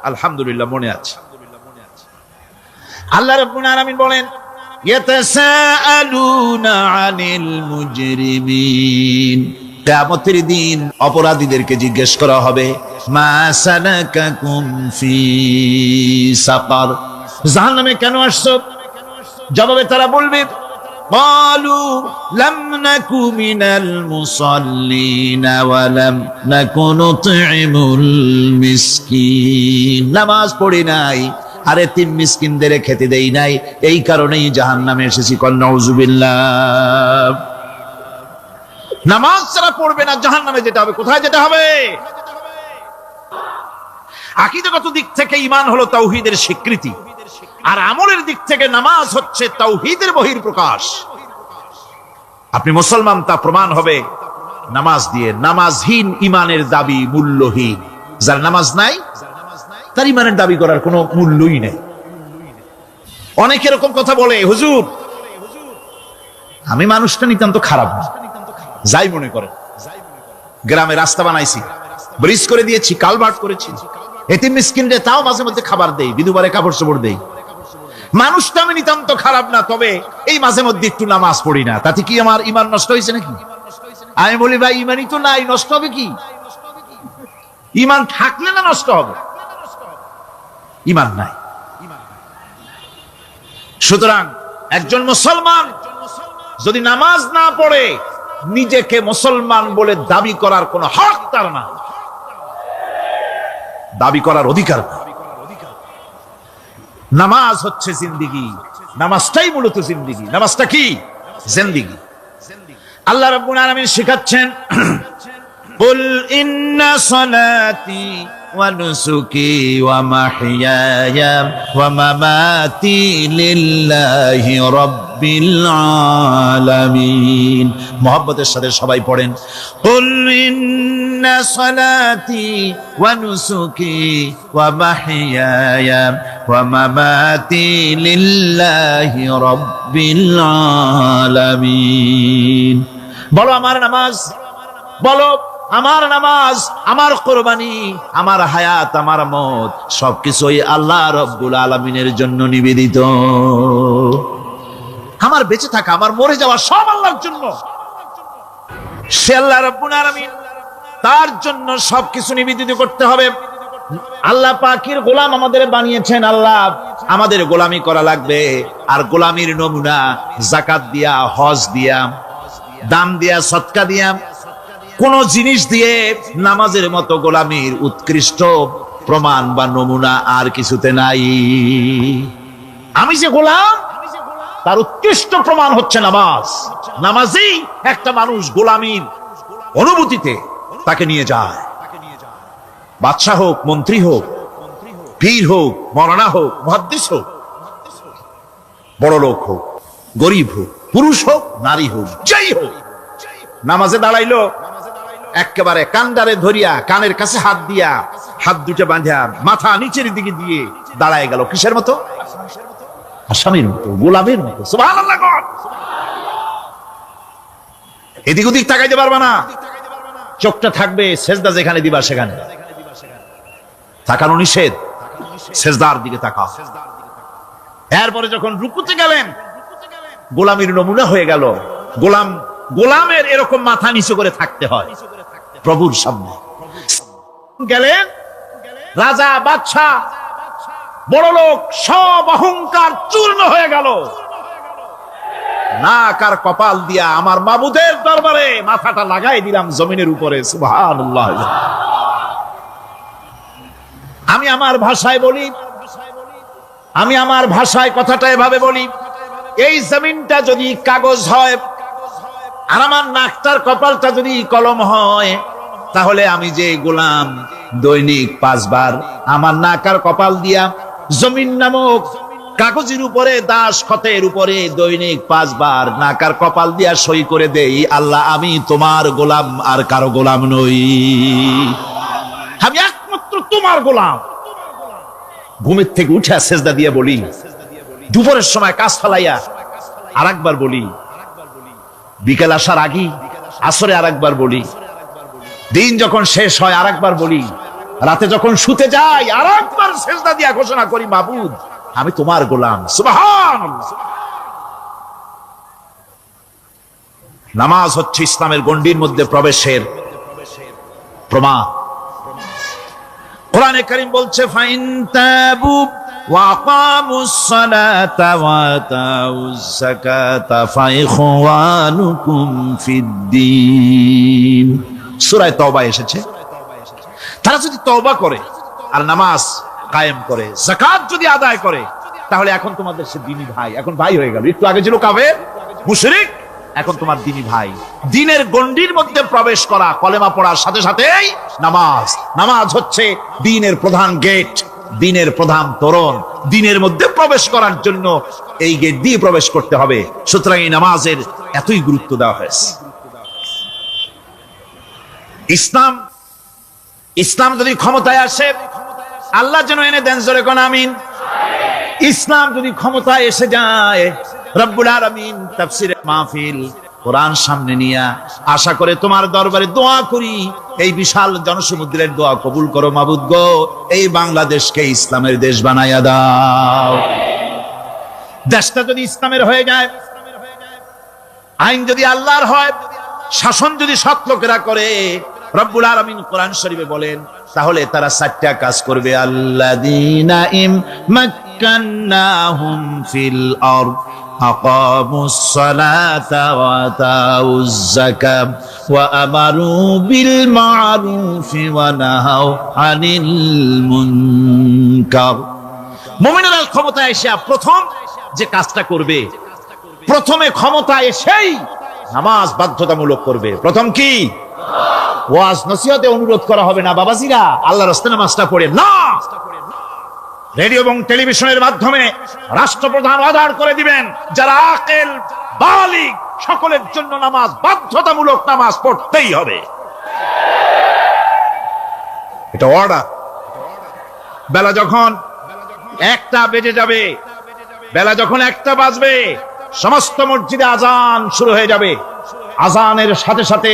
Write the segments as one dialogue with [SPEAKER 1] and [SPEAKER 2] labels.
[SPEAKER 1] আলহামদুলিল্লাহ মনে আছে। আল্লাহ রাব্বুল আলামিন বলেন, ইয়াতাসাআলুনা আনিল মুজরিমিন, কিয়ামতের দিন অপরাধীদেরকে জিজ্ঞেস করা হবে, মা সালাকাকুম ফি সাকার, জাহান্নামে কেন আসছো? জবাবে তারা বলবে, ক্বালু লাম নাকু মিনাল মুসাল্লিনা ওয়া লাম নাকু নুতঈমুল মিসকিন, নামাজ পড়ি নাই আর এতিম মিসকিনদের খেতে দেই নাই, এই কারণেই জাহান্নামে এসেছি। কল নাউযুবিল্লাহ। নামাজ যারা পড়বে না জাহান্নামে যেতে হবে। কোথায় যেতে হবে? আকীদাগত দিক থেকে ঈমান হলো তাওহীদের স্বীকৃতি, আর আমলের দিক থেকে নামাজ হচ্ছে তাওহীদের বহিঃপ্রকাশ। আপনি মুসলমান তা প্রমাণ হবে নামাজ দিয়ে। নামাজহীন ঈমানের দাবি মূল্যহীন। যার নামাজ নাই তার ঈমানের দাবি করার কোনো মূল্যই নেই। অনেক এরকম কথা বলে, হুজুর আমি মানুষটা নিতান্ত খারাপ না, যাই মনে করেন, গ্রামে রাস্তা বানাইছি, ব্রিজ করে দিয়েছি, কালভার্ট করেছি, এতিম মিসকিনরে তাও মাঝে মধ্যে খাবার দেই, বিধবারে কাপড় চোপড় দেই, মানুষটা আমি নিতান্ত খারাপ না, তবে এই মাঝে মধ্যে একটু নামাজ পড়ি না, তাতে কি আমার ঈমান নষ্ট হয়েছে নাকি? আমি বলি, ভাই ঈমানই তো নাই, নষ্ট হবে কি? ঈমান থাকলে না নষ্ট হবে? ঈমান নাই। সুতরাং একজন মুসলমান যদি নামাজ না পড়ে, নিজেকে মুসলমান বলে দাবি করার কোন হক তার না, দাবি করার অধিকার না। নামাজ হচ্ছে জিন্দেগি, নামাজটাই মূলত জিন্দেগি। নামাজটা কি? জিন্দেগি। আল্লাহ রাব্বুল আলামিন শেখাচ্ছেন, কুল ইন্না সালাতি ওয়া নুসুকি ওয়া মাহইয়ায়া ওয়া মামাতি লিল্লাহি রাব্বিল আলামিন। মুহাব্বতের সাথে সবাই পড়েন, কুল ইন্না সালাতি ওয়া নুসুকি ওয়া মাহইয়ায়া ওয়া মামাতি লিল্লাহি রাব্বিল আলামিন। বলো আমার নামাজ, বলো আমার নামাজ, আমার কোরবানি, আমার হায়াত, আমার মত সবকিছুই আল্লাহ রব্বুল আলামিনের জন্য নিবেদিত। আমার বেঁচে থাকা, আমার মরে যাওয়া সব আল্লাহর জন্য। সে আল্লাহ রব্বুল আলামিন, তার জন্য সবকিছু নিবেদিত করতে হবে। আল্লাহ পাকের গোলাম আমাদের বানিয়েছেন, আল্লাহ আমাদের গোলামি করা লাগবে। আর গোলামির নমুনা যাকাত দিয়া, হজ দিয়া, দাম দিয়া, সদকা দিয়া, কোন জিনিস দিয়ে নামাজের মতো গোলামির উৎকৃষ্ট প্রমাণ বা নমুনা আর কিছুতে নাই। আমি যে গোলাম, তার উৎকৃষ্ট প্রমাণ হচ্ছে নামাজ। নামাজেই একটা মানুষ গোলামির অনুভূতিতে তাকে নিয়ে যায়। বাদশাহ হোক, মন্ত্রী হোক, পীর হোক, মৌলানা হোক, মুহাদ্দিস হোক, বড় লোক হোক, গরিব হোক, পুরুষ হোক, নারী হোক, যাই হোক, নামাজে দাঁড়াইলো, একেবারে কান্ডারে ধরিয়া, কানের কাছে হাত দিয়া, হাত দুটো বাঁধা, মাথা নিচের দিকে দিয়ে দাঁড়ায় গেল। কিসের মতো? আসামির মতো, গোলামের মতো। সুবহানাল্লাহ। এদিক ওদিক তাকাইতে পারবা না, চোখটা থাকবে সেজদা যেখানে দিবা সেখানে। তাকানো নিষেধ, সেজদার দিকে তাকাও। এরপরে যখন রুকুতে গেলেন, গোলামির নমুনা হয়ে গেল। গোলামের এরকম মাথা নিচু করে থাকতে হয় প্রভুর সামনে। গেলেন রাজা, বাদশাহ, বড় লোক, সব অহংকার চূর্ণ হয়ে গেল। নাক আর কপাল দিয়া আমার মাবুদের দরবারে মাথাটা লাগাই দিলাম জমিনের উপরে। সুবহানাল্লাহ। আমি আমার ভাষায় বলি, আমি আমার ভাষায় কথাটা এভাবে বলি, এই জমিনটা যদি কাগজ হয় আর আমার নাকটার কপালটা যদি কলম হয়, তাহলে আমি যে গোলাম দৈনিক 5 বার আমার নাক আর কপাল দিয়া জমিন নামক কাগজের উপরে, দাস খতের উপরে দৈনিক 5 বার নাক আর কপাল দিয়া সই করে দেই, আল্লাহ আমি তোমার গোলাম, আর কারো গোলাম নই, আমি একমাত্র তোমার গোলাম। ঘুমের থেকে উঠে সেজদা দিয়ে বলি, দুপুরের সময় কাজ ফেলাইয়া আর একবার বলি, বিকেল আসার আগে আসরে আর একবার বলি, দিন যখন শেষ হয় আর একবার বলি, রাতে যখন শুতে যাই আর একবার সেজদা দিয়া ঘোষণা করি, মাবুদ আমি তোমার গোলাম। সুবহানাল্লাহ। নামাজ হচ্ছে ইসলামের গণ্ডির মধ্যে প্রবেশের প্রমাণ। কোরআনে কারীম বলছে, ফাইন তাবু ওয়া আকামুস সালাতা ওয়া আতাউজ যাকাতা ফাইখওয়ানুকুম ফিদ্দীন। সূরা তাওবা এসেছে, তারা যদি তওবা করে আর নামাজ কায়েম করে, যাকাত যদি আদায় করে, তাহলে এখন তোমাদের সে দ্বীনি ভাই, এখন ভাই হয়ে গেল। একটু আগে ছিল কাফের মুশরিক, এখন তোমার দ্বীনি ভাই। দ্বীনের গণ্ডির মধ্যে প্রবেশ করা, কলেমা পড়ার সাথে সাথেই নামাজ। নামাজ হচ্ছে দ্বীনের প্রধান গেট, দ্বীনের প্রধান তোরণ। দ্বীনের মধ্যে প্রবেশ করার জন্য এই গেট দিয়ে প্রবেশ করতে হবে। সুতরাং এই নামাজের এতই গুরুত্ব দেওয়া হয়েছে। ইসলাম যদি ক্ষমতায় আসে, আল্লাহ যেন এনে দেন, জোরে কোন আমিন। ইসলাম যদি ক্ষমতায় এসে যায়, রব্বুল আলামিন তাফসীরে মাহফিল কোরআন সামনে নিয়ে আশা করে তোমার দরবারে দোয়া করি, এই বিশাল জনসমুদ্রের দোয়া কবুল করো মাবুদ গো, এই বাংলাদেশকে ইসলামের দেশ বানাইয়া দাও। দেশটা যদি ইসলামের হয়ে যায়, আইন যদি আল্লাহর হয়, শাসন যদি সৎ লোকেরা করে, রব্বুল আলামিন কোরআন শরীফে বলেন, তাহলে তারা 4টা কাজ করবে। আল্লাযীনা মাক্কান্নাহুম ফিল আরদ আকামুস সালাতা ওয়া আতাউজ যাকাত ওয়া আমারু বিল মা'রুফি ওয়া নাহাউ আনিল মুনকার। মুমিনেরা ক্ষমতায় এসে প্রথম যে কাজটা করবে, প্রথমে ক্ষমতা এসেই নামাজ বাধ্যতামূলক করবে। প্রথম কি? ওয়াজ নসিহতে অনুরোধ করা হবে না, বাবাজিরা আল্লাহর রাস্তায় নামাজটা পড়েন না। রেডিও এবং টেলিভিশনের মাধ্যমে রাষ্ট্রপ্রধান অর্ডার করে দিবেন, যারা আকেল বালিগ সকলের জন্য নামাজ বাধ্যতামূলক, নামাজ পড়তেই হবে, এটা অর্ডার। বেলা যখন 1টা বেজে যাবে, বেলা যখন 1টা বাজবে, সমস্ত মসজিদে আজান শুরু হয়ে যাবে। আজানের সাথে সাথে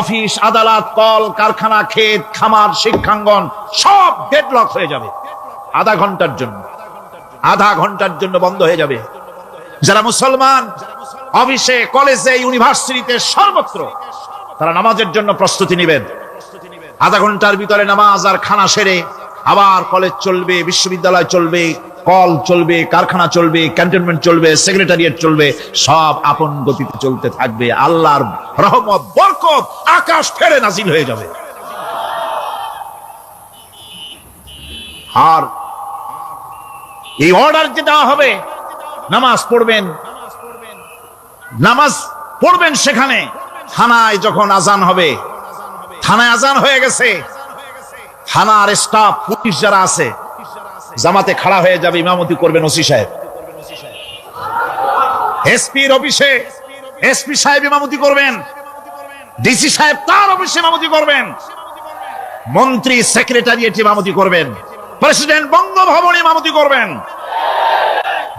[SPEAKER 1] অফিস, আদালত, কল কারখানা, ক্ষেত খামার, শিক্ষাঙ্গন সব ডেডলক হয়ে যাবে। আধা ঘন্টার জন্য বন্ধ হয়ে যাবে। যারা মুসলমান অফিসে, কলেজে, ইউনিভার্সিটিতে, সর্বত্র তারা নামাজের জন্য প্রস্তুতি নেবেন। আধা ঘন্টার ভিতরে নামাজ আর খানা সেরে আবার কলেজ চলবে, বিশ্ববিদ্যালয় চলবে, কল চলবে, কারখানা চলবে, ক্যান্টনমেন্ট চলবে, সেক্রেটারিয়েট চলবে, সব আপন গতিতে চলতে থাকবে। আল্লাহর রহমত, বরকত আকাশ ফেরে নাজিল হয়ে যাবে। আর এই অর্ডার যে দেওয়া হবে, নামাজ পড়বেন, নামাজ পড়বেন সেখানে। থানায় যখন আজান হবে, থানায় আজান হয়ে গেছে, থানার স্টাফ, পুলিশ যারা আছে, জামাতে খাড়া হয়ে যাবে, ইমামতি করবেন ওসি সাহেব। এসপির অফিসে এসপি সাহেব ইমামতি করবেন, ডিসি সাহেব তার অফিসে ইমামতি করবেন, মন্ত্রী সেক্রেটারিয়েট ইমামতি করবেন, প্রেসিডেন্ট বঙ্গভবনে ইমামতি করবেন,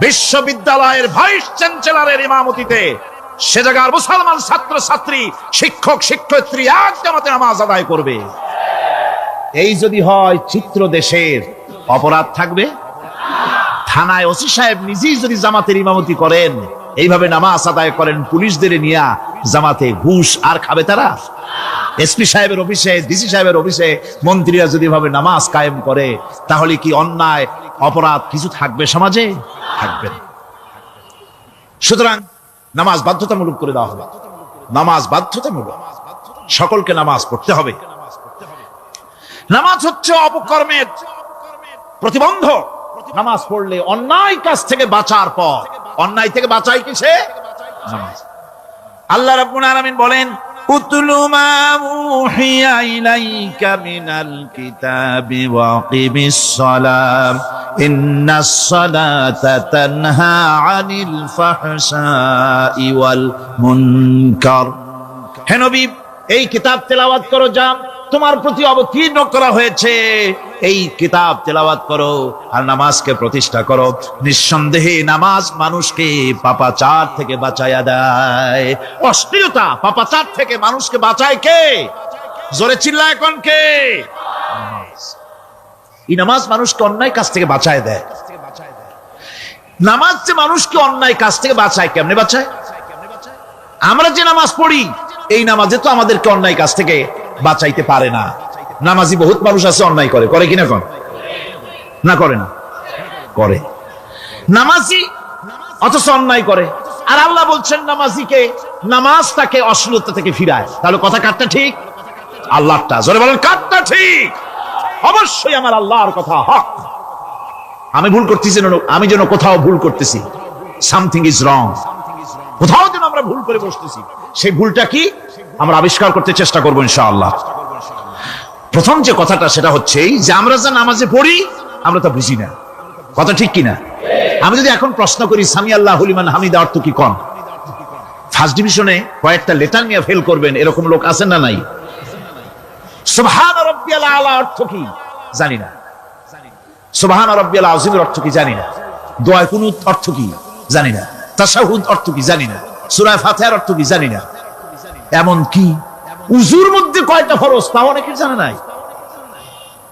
[SPEAKER 1] বিশ্ববিদ্যালয়ের ভাইস চ্যান্সেলরের ইমামতিতে সে জায়গার মুসলমান ছাত্র ছাত্রী, শিক্ষক শিক্ষয়িত্রী এক জামাতে নামাজ আদায় করবে। এই যদি হয়, চিত্র দেশের অপরাধ থাকবে। থানায় ওসি সাহেব নিজেই যদি জামাতের ইমামতি করেন, এইভাবে নামাজ আদায় করেন পুলিশদের নিয়ে জামাতে, ঘুষ আর খাবে তারা? এসপি সাহেবের অফিসে, ডিসি সাহেবের অফিসে মন্ত্রীরা যদি ভাবে নামাজ কায়েম করে, তাহলে কি অন্যায় অপরাধ কিছু থাকবে সমাজে? থাকবে না। সুতরাং নামাজ বাধ্যতামূলক করে দেওয়া হবে। নামাজ বাধ্যতামূলক, সকলকে নামাজ পড়তে হবে। নামাজ হচ্ছে অপকর্মের প্রতিবন্ধক। নামাজ পড়লে অন্যায় কাজ থেকে বাঁচার পর, অন্যায় থেকে বাঁচাই কিসে? নামাজ। আল্লাহ রাব্বুল আলামিন বলেন, উতলু মা উহিয়া ইলাইকা মিনাল কিতাবি ওয়া আকিমিস সালাম ইন্নাস সালাতা তানহা আনিল ফাহশাই ওয়াল মুনকার। হে নবী, এই কিতাব তেলাওয়াত করো, যা তোমার প্রতি অবতীর্ণ করা হয়েছে, এই কিতাব তেলাওয়াত করো আর নামাজকে প্রতিষ্ঠা করো। নিঃসন্দেহে নামাজ মানুষকে পাপাচার থেকে বাঁচায়া দেয়। অশ্লীলতা, পাপাচার থেকে মানুষকে বাঁচায় কে? জোরে চিল্লায় কোন কে? নামাজ। এই নামাজ মানুষকে অন্যায় কাজ থেকে বাঁচায় দেয়। নামাজ যে মানুষকে অন্যায় কাজ থেকে বাঁচায়, কেমনে বাঁচায়? আমরা যে নামাজ পড়ি এই নামাজে তো আমাদেরকে অন্যায় কাজ থেকে বাঁচাইতে পারে না। নামাজি বহুত মানুষ আছে অন্যায় করে, করে কিনা কোন না করে না করে, নামাজি অথচ অন্যায় করে। আর আল্লাহ বলছেন নামাজিকে, নামাজ তাকে অশ্লীলতা থেকে ফিরায়। তাহলে কথা কাটটা ঠিক? আল্লাহটা জোরে বলেন কাটটা ঠিক? অবশ্যই আমার আল্লাহর কথা হক। আমি ভুল করতেছি, আমি যেন কোথাও ভুল করতেছি, সামথিং ইজ রং, কোথাও যেন আমরা ভুল করে বসতেছি, সেই ভুলটা কি আমরা আবিষ্কার করতে চেষ্টা করবো ইনশাআল্লাহ। প্রথম যে কথাটা সেটা হচ্ছে যে আমরা যা নামাজে পড়ি আমরা তা বুঝি না। কথা ঠিক কিনা? আমি যদি এখন প্রশ্ন করি সামি আল্লাহু লিমান হামিদা অর্থ কি, কোন ফার্স্ট ডিভিশনে কয়েকটা লেটার নিয়ে ফেল করবেন এরকম লোক আছেন না নাই? সুবহান রাব্বিয়াল আলা অর্থ কি জানি না, সুবহান রাব্বিয়াল আযীমের অর্থ কি জানি না, দোয়া কুনুত অর্থ কি জানি না, তাশাহুদ অর্থ কি জানি না, সূরা ফাতিহার অর্থ কি জানি না। এমন কি উযুর মধ্যে কয়টা ফরজ তাও অনেকে জানে নাই।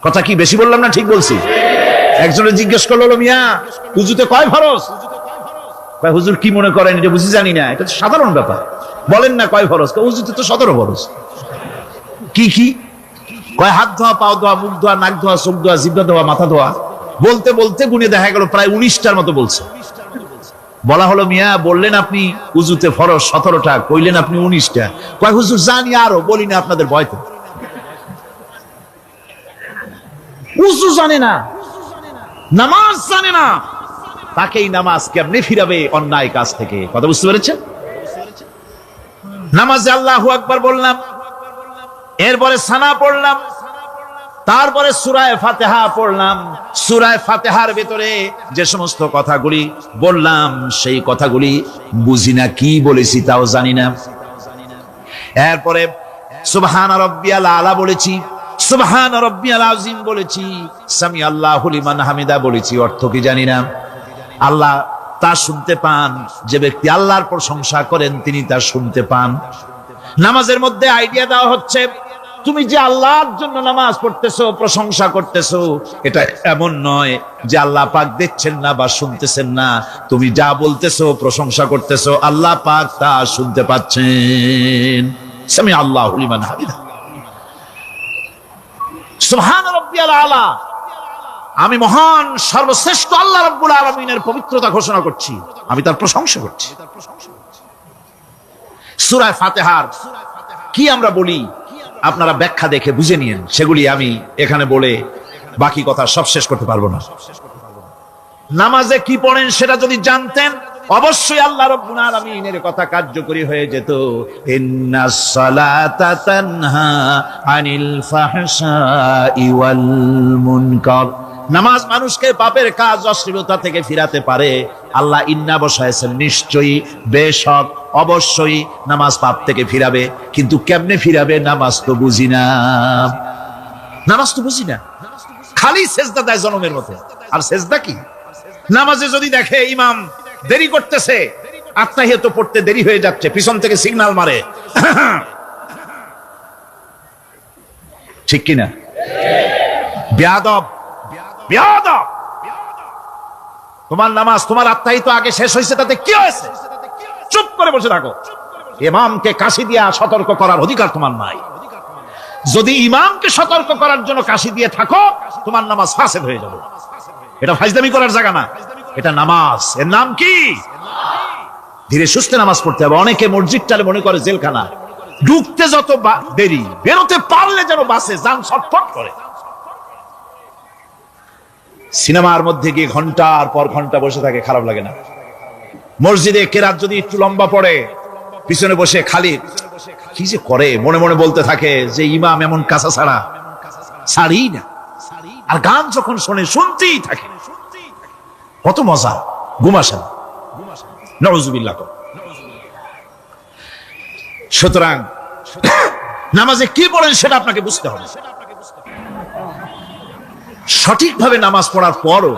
[SPEAKER 1] কথা কি বেশি বললাম না ঠিক বলছি? একজনে জিজ্ঞেস করলো, মিয়া উযুতে কয় ফরজ? কয় হুজুর কি মনে করেন এটা বুঝি জানি না, এটা তো সাধারণ ব্যাপার, বলেন না কয় ফরজ? উযুতে তো 17 ফরজ। কি কি? কয় হাত ধোয়া, পাও ধোয়া, মুখ ধোয়া, নাক ধোয়া, চোখ ধোয়া, জিহ্বা ধোয়া, মাথা ধোয়া। বলতে বলতে গুনে দেখা গেল প্রায় 19টার মতো বলছে। বলা হলো, মিয়া বললেন আপনি উযুতে ফরজ 17টা, কইলেন আপনি 19টা। কয় হুজুর জানি আরো, বলি না আপনাদের ভয়তে। উযু জানে না, নামাজ জানে না, তাকেই নামাজ কেমনে ফিরাবে অন্যায় কাজ থেকে? কথা বুঝতে পেরেছেন? নামাজে আল্লাহু আকবার বললাম, এরপরে সানা পড়লাম, তারপরে সূরা ফাতিহা পড়লাম। সূরা ফাতিহার ভিতরে যে সমস্ত কথাগুলি বললাম সেই কথাগুলি বুঝি না, কি বলেছি তাও জানি না। এরপরে সুবহান রাব্বিয়াল আলা বলেছি, সুবহান রাব্বিয়াল আযীম বলেছি, সামি আল্লাহু লিমান হামিদা বলেছি, অর্থ কি জানি না। আল্লাহ তা শুনতে পান, যে ব্যক্তি আল্লাহর প্রশংসা করেন তিনি তা শুনতে পান। নামাজের মধ্যে আইডিয়া দেওয়া হচ্ছে, তুমি যে আল্লাহর জন্য নামাজ পড়তেছো, প্রশংসা করতেছো, এটা এমন নয় যে আল্লাহ পাক দেখছেন না বা শুনতেছেন না। তুমি যা বলতেছো, প্রশংসা করতেছো, আল্লাহ পাক তা শুনতে পাচ্ছেন। সামি আল্লাহু লিমান হামিদা, সুবহান রাব্বিয়াল আলা, আমি মহান সর্বশ্রেষ্ঠ আল্লাহ রাব্বুল আলামিনের পবিত্রতা ঘোষণা করছি, আমি তার প্রশংসা করছি। সূরা ফাতিহার কি আমরা বলি আপনারা ব্যাখ্যা দেখে বুঝে নিয়েন, সেগুলি আমি এখানে বলে বাকি কথা সব শেষ করতে পারবো না। নামাজে কি পড়েন সেটা যদি জানতেন অবশ্যই আল্লাহ রাব্বুল আলামিনের কথা কার্যকরী হয়ে যেত। ইন্নাস সালাতা তানহা আনিল ফাহশাই ওয়াল মুনকার, নামাজ মানুষকে পাপের কাজ, অশ্লীলতা থেকে ফিরাতে পারে। আল্লাহ ইন্না বসায়ছেন, নিশ্চয়ই, বেশক, অবশ্যই নামাজ পাপ থেকে ফিরাবে। কিন্তু কেমনে ফিরাবে নামাজ তো বুঝি না, নামাজ তো বুঝি না। খালি সেজদা দেয় জনমের মতো, আর সেজদা কি? নামাজে যদি দেখে ইমাম দেরি করতেছে, আত্তাহিয়াত পড়তে দেরি হয়ে যাচ্ছে, পিছন থেকে সিগন্যাল মারে, ঠিক কিনা? বেয়াদব, বেয়াদব। তোমার নামাজ, তোমার আত্তাহিয়াত আগে শেষ হয়েছে, তাতে কি হয়েছে? চুপ করে বসে থাকো। ইমামকে কাশি দিয়া সতর্ক করার অধিকার তোমার নাই। যদি ইমামকে সতর্ক করার জন্য কাশি দিয়ে থাকো, তোমার নামাজ ফাসেদ হয়ে যাবে। এটা ফাজলামি করার জায়গা না, এটা নামাজ। এর নাম কি? ধীরে সুস্থে নামাজ পড়তে হবে। অনেকে মসজিদটারে মনে করে জেলখানা, ঢুকতে যত দেরি, বেরোতে পারলে যেন বাসে যান ছটফট করে। সিনেমার মধ্যে গিয়ে ঘন্টার পর ঘন্টা বসে থাকে, খারাপ লাগে না? মসজিদে কেরাত যদি একটু লম্বা পড়ে, পিছনে বসে খালি কি যে করে মনে মনে বলতে থাকে যে ইমাম এমন কাঁচা ছাড়া ছাড়ি না। আর গান যখন শোনে শুনতেই থাকে, কত মজা, ঘুম আসে না। নাউযুবিল্লাহ। সুতরাং নামাজে কি পড়েন সেটা আপনাকে বুঝতে হবে। সঠিকভাবে নামাজ পড়ার পরও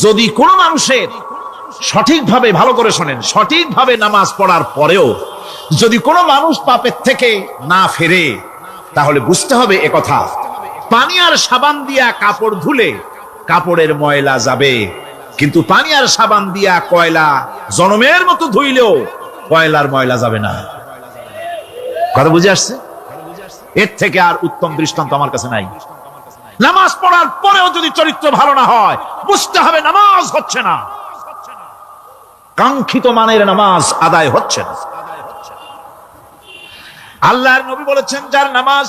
[SPEAKER 1] যদি কোনো মানুষের সঠিকভাবে, ভালো করে শোনেন, সঠিকভাবে নামাজ পড়ার পরেও যদি কোনো মানুষ পাপের থেকে না ফেরে, তাহলে বুঝতে হবে একথা পানি আর সাবান দিয়া কাপড় ধুলে কাপড়ের ময়লা যাবে, কিন্তু পানি আর সাবান দিয়া কয়লা জনমের মতো ধুইলেও কয়লার ময়লা যাবে না। কথা বুঝে আসছে? এর থেকে আর উত্তম দৃষ্টান্ত আমার কাছে নাই। নামাজ পড়ার পরেও যদি চরিত্র ভালো না হয়, বুঝতে হবে নামাজ হচ্ছে না, কাঙ্ক্ষিত মানের নামাজ আদায় হচ্ছে না। আল্লাহর নবী বলেছেন, যার নামাজ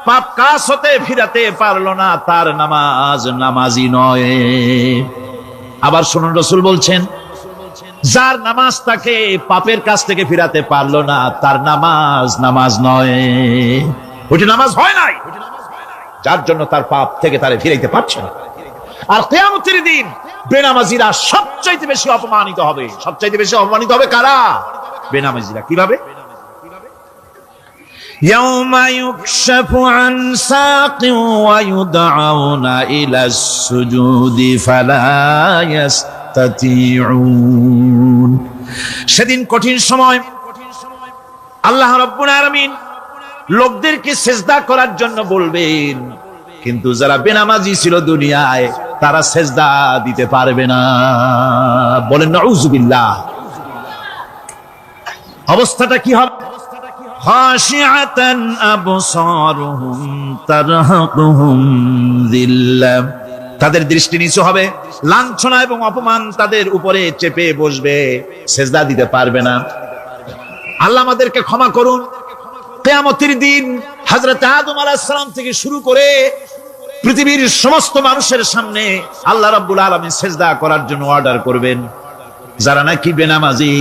[SPEAKER 1] পাপ কাজ হতে ফিরাতে পারলো না, তার নামাজ নামাজি নয়। আবার শুনুন, রাসূল বলছেন, যার নামাজ তাকে পাপের কাছ থেকে ফিরাতে পারলো না, তার নামাজ নামাজ নয়, ওইটা নামাজ হয় নাই, যার জন্য তার পাপ থেকে তারে ফিরাইতে পারছে না। আর কিয়ামতের দিন বেনামাজিরা সবচাইতে বেশি অপমানিত হবে। সবচাইতে বেশি অপমানিত হবে কারা? বেনামাজিরা। কিভাবে? ইয়াউমা ইউকশাফু আন সাকিন ওয়া ইউদআউনা ইলাস সুজুদি ফালা ইয়াস্তাতিউন। সেদিন কঠিন সময়, আল্লাহ রাব্বুল আলামিন লোকদেরকে সেজদা করার জন্য বলবেন, কিন্তু যারা বেনামাজি ছিল দুনিয়ায়, তারা সেজদা দিতে পারবে না। বলেন নাউযুবিল্লাহ। অবস্থাটা কি হবে? খাশিআতান আবসারুহুম তারহাকুহুম যিল্লাহ। তাদের দৃষ্টি নিচু হবে, লাঞ্ছনা এবং অপমান তাদের উপরে চেপে বসবে, সেজদা দিতে পারবে না। আল্লাহ আমাদেরকে ক্ষমা করুন। কিয়ামতের দিন হযরত আদম আলাইহিস সালাম থেকে শুরু করে পৃথিবীর সমস্ত মানুষের সামনে আল্লাহ রাব্বুল আলামিন সেজদা করার জন্য অর্ডার করবেন। যারা নাকি বেনামাজি,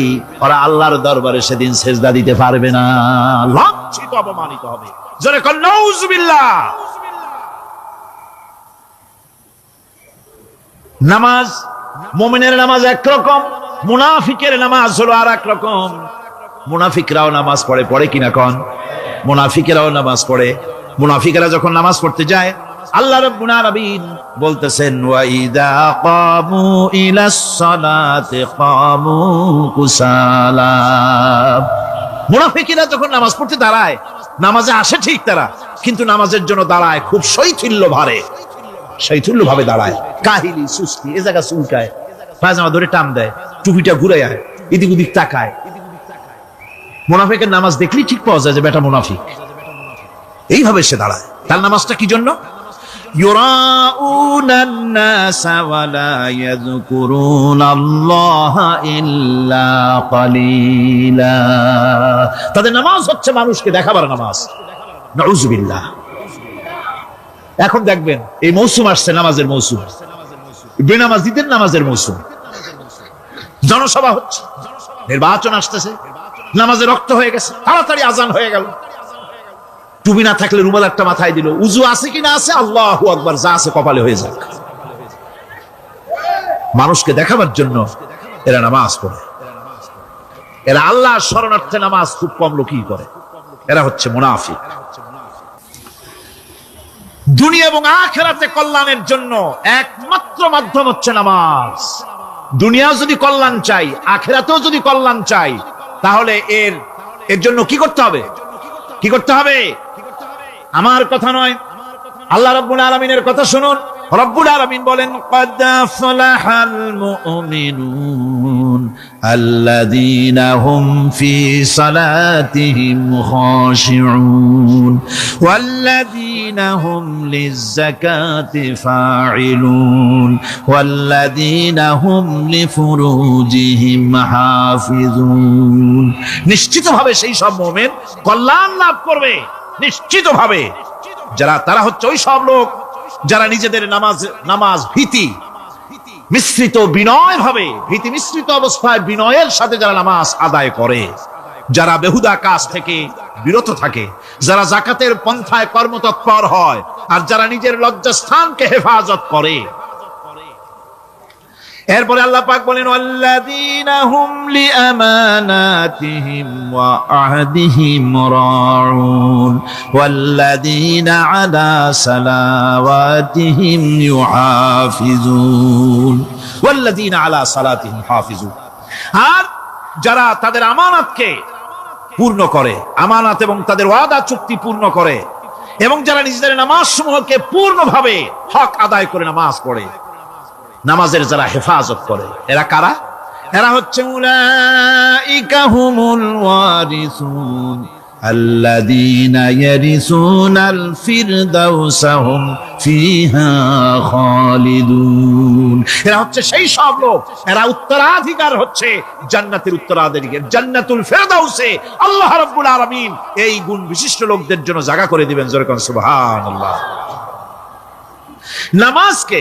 [SPEAKER 1] ওরা আল্লাহর দরবারে সেদিন সেজদা দিতে পারবে না, লাঞ্ছিত অপমানিত হবে। জোরে কর নাউযুবিল্লাহ। নামাজ, মুমিনের নামাজ একরকম, মুনাফিকের নামাজ হলো আর এক রকম। মুনাফিকরাও নামাজ পড়ে, পড়ে কিনা কোন? মুনাফিকেরাও নামাজ পড়ে। মুনাফিকেরা যখন নামাজ পড়তে যায়, আল্লাহ রাব্বুল আলামিন বলতেছেন, ওয়া ইযা কামু ইলাস সালাতি কামু কুসালা। মুনাফিকেরা যখন নামাজ পড়তে দাঁড়ায়, নামাজে আসে ঠিক তারা, কিন্তু নামাজের জন্য দাঁড়ায় খুব শৈথিল্য ভারে, শৈথিল্য ভাবে দাঁড়ায়, কাহিলি সুস্তি, এ জায়গা চুলকায়, পায়জামা ধরে টান দেয়, টুপিটা ঘুরায়, এদিক ওদিক তাকায়। মুনাফিকের নামাজ দেখলেই ঠিক পাওয়া যায় যে বেটা মুনাফিক। এইভাবে সে দাঁড়ায়। তার নামাজটা কি জন্য? ইউরাউনান নাসা ওয়া লা ইয়াযকুরুনাল্লাহা ইল্লা কালিলা। তাদের নামাজ হচ্ছে মানুষকে দেখাবার নামাজ। নাউযুবিল্লাহ। এখন দেখবেন এই মৌসুম আসছে, নামাজের মৌসুম, বেনামাজিদের নামাজের মৌসুম। জনসভা হচ্ছে, নির্বাচন আসতেছে, নামাজে রক্ত হয়ে গেছে, তাড়াতাড়ি আজান হয়ে গেল। টুপি না থাকলে রুমাল একটা মাথায় দিল, উজু আছে কিনা আছে, আল্লাহু আকবার, যা আছে কপালে হয়ে যাক। মানুষকে দেখাবার জন্য এরা নামাজ পড়ে। এরা আল্লাহর শরণার্থে নামাজ খুব কম লোকই করে। এরা হচ্ছে মুনাফিক। দুনিয়া এবং আখিরাতে কল্যাণের জন্য একমাত্র মাধ্যম হচ্ছে নামাজ। দুনিয়া যদি কল্যাণ চাই, আখিরাতেও যদি কল্যাণ চাই, তাহলে এর জন্য কি করতে হবে? কি করতে হবে? আমার কথা নয়, আল্লাহ রাব্বুল আলামিনের কথা শুনুন। রব্বুল আলামিন বলেন, ক্বাদ আফলাহাল মুমিনুন আল্লাযীনা হুম ফি সালাতিহিম খাশিউন ওয়াল্লাযীনা হুম লিয-যাকাতি ফাঈলুন ওয়াল্লাযীনা হুম লিফুরুজিহিম হাফিজুন। নিশ্চিতভাবে সেই সব মুমিন কল্যাণ লাভ করবে, নিশ্চিতভাবে। তারা হচ্ছে ওই সব লোক যারা নিজেদের নামাজ ভীতি মিশ্রিত, বিনয় ভাবে, ভীতি মিশ্রিত অবস্থায় বিনয়ের সাথে যারা নামাজ আদায় করে, যারা বেহুদা কাজ থেকে বিরত থাকে, যারা যাকাতের পন্থায় কর্মতৎপর হয়, আর যারা নিজের লজ্জাস্থানকে হেফাজত করে। এরপরে আল্লাহ পাক বলেন, ওয়াল্লাযীনা হুম লিআমানাতিহিম ওয়া আহদিহিম রাউন ওয়াল্লাযীনা আলা সালাওয়াতিহিম ইউহাফিজুন ওয়াল্লাযীনা আলা সালাতিহিম হাফিজুন। আর যারা তাদের আমানতকে পূর্ণ করে, আমানত এবং তাদের ওয়াদা চুক্তি পূর্ণ করে, এবং যারা নিজেদের নামাজ সমূহকে পূর্ণভাবে হক আদায় করে নামাজ পড়ে, নামাজের যারা হেফাজত করে, এরা কারা? এরা হচ্ছে উলাইকা হুমুল ওয়ারিসুন আল্লাযীনা ইয়ারিসুনাল ফিরদাউসা হুম ফিহা খালিদুন। এরা হচ্ছে সেই সব লোক, এরা উত্তরাধিকার হচ্ছে জান্নাতের উত্তরাধিকার, জান্নাতুল ফিরদাউসে আল্লাহ রাব্বুল আলামিন এই গুণ বিশিষ্ট লোকদের জন্য জায়গা করে দিবেন। জোরে কোন সুবহানাল্লাহ। নামাজকে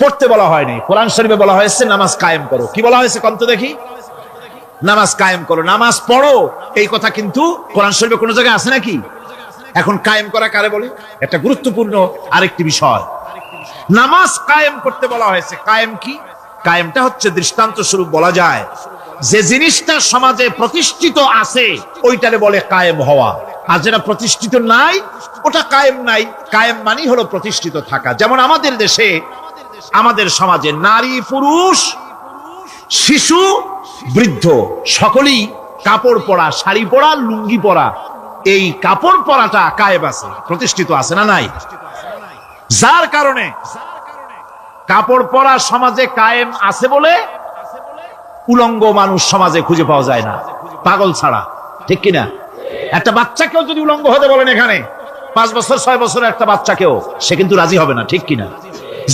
[SPEAKER 1] পড়তে বলা হয়নি, কোরআন শরীফে বলা হয়েছে নামাজ কায়েম করো। কি বলা হয়েছে কন্ত দেখি? নামাজ কায়েম করো, নামাজ পড়ো, এই কথা কিন্তু কোরআন শরীফে কোনো জায়গায় আছে নাকি? এখন কায়েম করা কারে বলে? একটা গুরুত্বপূর্ণ আরেকটি বিষয়, নামাজ কায়েম করতে বলা হয়েছে। কায়েম কি? কায়েমটা হচ্ছে দৃষ্টান্ত স্বরূপ বলা যায় যে জিনিসটা সমাজে প্রতিষ্ঠিত আছে ওইটারে বলে কায়েম হওয়া, আর যেটা প্রতিষ্ঠিত নাই ওটা কায়েম নাই। কায়েম মানে হলো প্রতিষ্ঠিত থাকা। যেমন আমাদের দেশে, আমাদের সমাজে নারী পুরুষ শিশু বৃদ্ধ সকলেই কাপড় পরা, শাড়ি পরা, লুঙ্গি পরা, এই কাপড় পরাটা কায়েম আছে, প্রতিষ্ঠিত আছে না নাই? যার কারণে কাপড় পরা সমাজে কায়েম আছে বলে উলঙ্গ মানুষ সমাজে খুঁজে পাওয়া যায় না, পাগল ছাড়া, ঠিক কিনা? একটা বাচ্চাকেও যদি উলঙ্গ হতে বলেন এখানে 5 বছর 6 বছরের একটা বাচ্চাকেও, সে কিন্তু রাজি হবে না, ঠিক কিনা?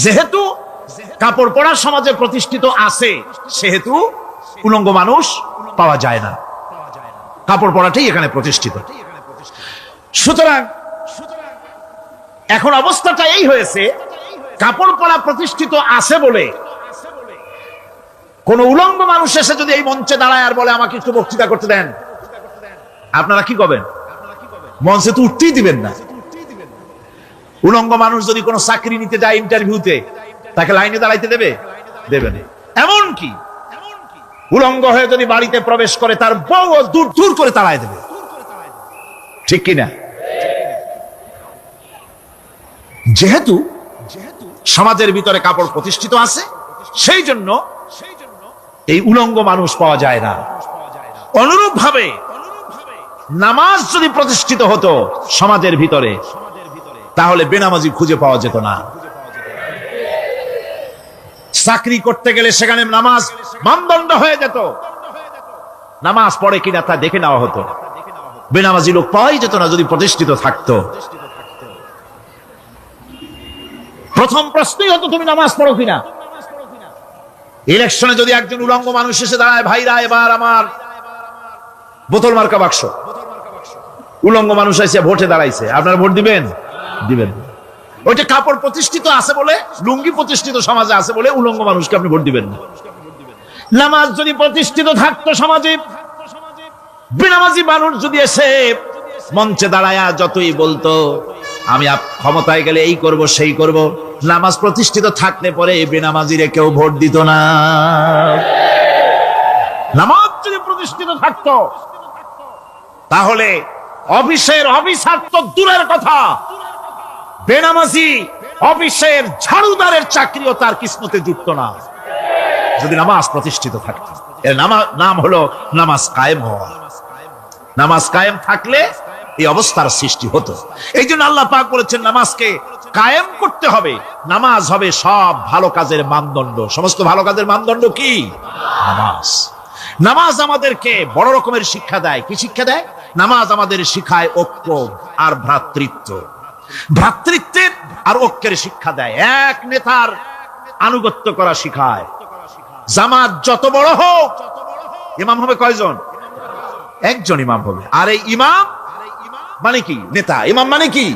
[SPEAKER 1] যেহেতু কাপড় পরা সমাজে প্রতিষ্ঠিত আছে সেহেতু উলঙ্গ মানুষ পাওয়া যায় না, কাপড় পরাটাই এখানে প্রতিষ্ঠিত। সুতরাং এখন অবস্থাটা এই হয়েছে, কাপড় পরা প্রতিষ্ঠিত আছে বলে কোন উলঙ্গ মানুষ এসে যদি এই মঞ্চে দাঁড়ায় আর বলে আমাকে একটু বক্তৃতা করতে দেন, আপনারা কি করবেন? মঞ্চে তো উঠতেই দিবেন না। উলঙ্গ মানুষ যদি কোনো চাকরি নিতে যায় ইন্টারভিউতে, তাকে লাইনে দাঁড়াইতে দেবে? দেবে না। এমন কি উলঙ্গ হয়ে যদি বাড়িতে প্রবেশ করে তার বউ দূর দূর করে তাড়ায় দেবে, ঠিক কিনা? যেহেতু সমাজের ভিতরে কাপড় প্রতিষ্ঠিত আছে সেই জন্য এই উলঙ্গ মানুষ পাওয়া যায় না। অনুরূপ ভাবে নামাজ যদি প্রতিষ্ঠিত হতো সমাজের ভিতরে, তাহলে বেনামাজি খুঁজে পাওয়া যেত না। চাকরি করতে গেলে সেখানে নামাজ মানদণ্ড হয়ে যেত, নামাজ পড়ে কিনা তা দেখে নেওয়া হতো, বেনামাজি লোক পাওয়াই যেত না যদি প্রতিষ্ঠিত থাকতো। প্রথম প্রশ্নই হতো তুমি নামাজ পড়ো কিনা। ইলেকশনে যদি একজন উলঙ্গ মানুষ এসে দাঁড়ায়, ভাইরা এবার আমার বোতল মার্কা বাক্স, উলঙ্গ মানুষ এসে ভোটে দাঁড়াইছে, আপনারা ভোট দিবেন? দিবেন। ওইটা কাপড় প্রতিষ্ঠিত আছে বলে, লুঙ্গি প্রতিষ্ঠিত সমাজে আছে বলে উলঙ্গ মানুষকে আপনি ভোট দিবেন না। নামাজ যদি প্রতিষ্ঠিত থাকতো সমাজে, বেনামাজি মানুষ যদি এসে মঞ্চে দাঁড়ায়া যতই বলতো আমি ক্ষমতায় গেলে এই করব সেই করব, নামাজ প্রতিষ্ঠিত থাকলে পরে এই বেনামাজিরে কেউ ভোট দিত না। নামাজ যদি প্রতিষ্ঠিত থাকতো তাহলে অফিসের অফিসার তো দূরের কথা, বেনামাজি অফিসের ঝাড়ুদারের চাকরিও তার কিসমতে জুটতো না যদি নামাজ প্রতিষ্ঠিত থাকতো। এর নাম হলো নামাজ কায়েম হওয়া। নামাজ কায়েম থাকলে এই অবস্থার সৃষ্টি হতো। এই জন্য আল্লাহ পাক বলেছেন নামাজকে কায়েম করতে হবে। নামাজ হবে সব ভালো কাজের মানদণ্ড। সমস্ত ভালো কাজের মানদণ্ড কি? নামাজ। নামাজ আমাদেরকে বড় রকমের শিক্ষা দেয়। কি শিক্ষা দেয়? নামাজ আমাদের শিখায় ঐক্য আর ভ্রাতৃত্ব, ভ্রাতৃত্বের আর ঐক্যের শিক্ষা দেয়। এক নেতার আনুগত্য করা শিখায়। জামাত যত বড় হোক, ইমাম হবে কয়জন? একজন ইমাম হবে। আর এই ইমাম মানে কি? নেতা। ইমাম মানে কি?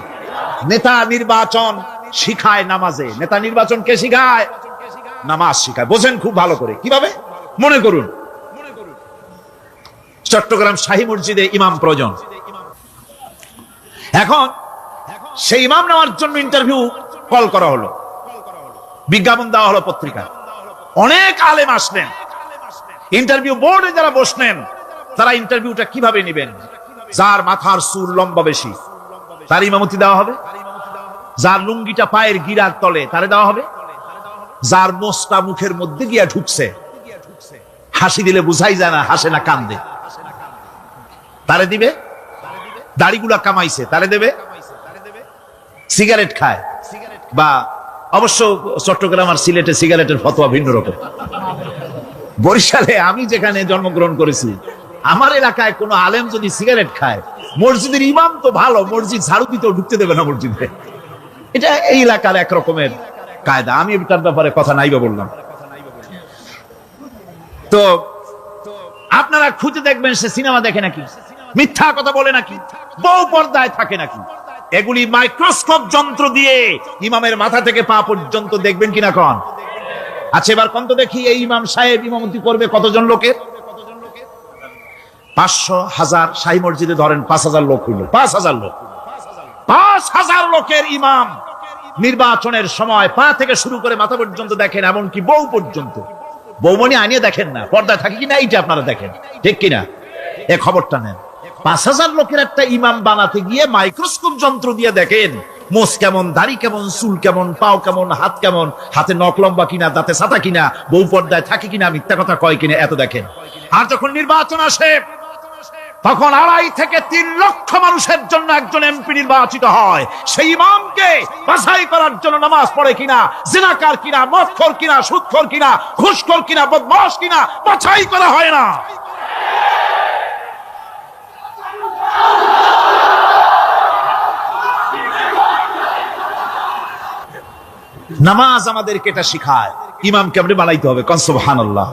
[SPEAKER 1] নেতা। নির্বাচন শিখায় নামাজে। নেতা নির্বাচন কে শিখায়? নামাজ শিখায়। বোঝেন খুব ভালো করে। কিভাবে? মনে করুন চট্টগ্রাম শাহী মসজিদে ইমাম প্রয়োজন। এখন সেই ইমাম নেওয়ার জন্য ইন্টারভিউ কল করা হলো, বিজ্ঞাপন দেওয়া হলো পত্রিকায়। অনেক আলেম আসলেন। ইন্টারভিউ বোর্ডে যারা বসলেন তারা ইন্টারভিউটা কিভাবে নেবেন? যার মাথার চুল লম্বা বেশি তার ইমামতি দেওয়া হবে, যার লুঙ্গিটা পায়ের গিরার তলে তারে দেওয়া হবে, যার মোষটা মুখের মধ্যে গিয়া ঢুকছে, হাসি দিলে বুঝাই যায় না হাসে না কান্দে, তারে দিবে। দাড়িগুলা কামাইছে তারে দেবে। সিগারেট খায়, বা অবশ্য চট্টগ্রাম আর সিলেটে সিগারেটের ফতোয়া ভিন্ন রকম। বরিশালে আমি যেখানে জন্মগ্রহণ করেছি, আমার এলাকায় কোনো আলেম যদি সিগারেট খায়, মসজিদের ইমাম তো ভালো, মসজিদ ঝাড়ু দিতেও ঢুকতে দেবে না মসজিদে। এটা এই এলাকার এক রকমের কায়দা। আমি এটার ব্যাপারে কথা নাইবা বললাম। তো আপনারা খুঁজে দেখবেন সে সিনেমা দেখে নাকি, মিথ্যা কথা বলে নাকি, বউ পর্দায় থাকে নাকি। এগুলি মাইক্রোস্কোপ যন্ত্র দিয়ে ইমামের মাথা থেকে পা পর্যন্ত দেখবেন কিনা কন? আচ্ছা, এবার কত দেখি এই ইমাম সাহেব ইমামতি করবে কতজন লোকের? 500, 1000, শাহী মসজিদে ধরেন 5000 লোক হইল, 5000 লোক, 5000 লোকের ইমাম নির্বাচনের সময় পা থেকে শুরু করে মাথা পর্যন্ত দেখেন, এমনকি বউ পর্যন্ত। বৌমনি আনিয়ে দেখেন না, পর্দায় থাকে কিনা এইটা আপনারা দেখেন, ঠিক কিনা? এ খবরটা নেন। 5000 লোকের একটা ইমাম বানাতে গিয়ে মাইক্রোস্কোপ যন্ত্র দিয়ে দেখেন মোষ কেমন, দাড়ি কেমন, চুল কেমন, পাও কেমন, হাত কেমন, হাতে নখ লম্বা কিনা, দাঁতে ছাতা কিনা, বউ পর্দায় থাকে কিনা, মিথ্যা কথা কয় কিনা, এত দেখেন। আর যখন নির্বাচন আসে তখন 2.5 থেকে 3 লক্ষ মানুষের জন্য একজন এমপি নির্বাচিত হয়। সেই ইমামকে বাছাই করার জন্য নামাজ পড়ে কিনা, জিনাকার কিনা, মদখোর কিনা, সুদখোর কিনা, ঘুষখোর কিনা, বদমাশ কিনা, বাছাই করা হয় না। নামাজ আমাদেরকে এটা শিখায়, ইমাম কেমনে বানাইতে হবে, কন সুবহানাল্লাহ।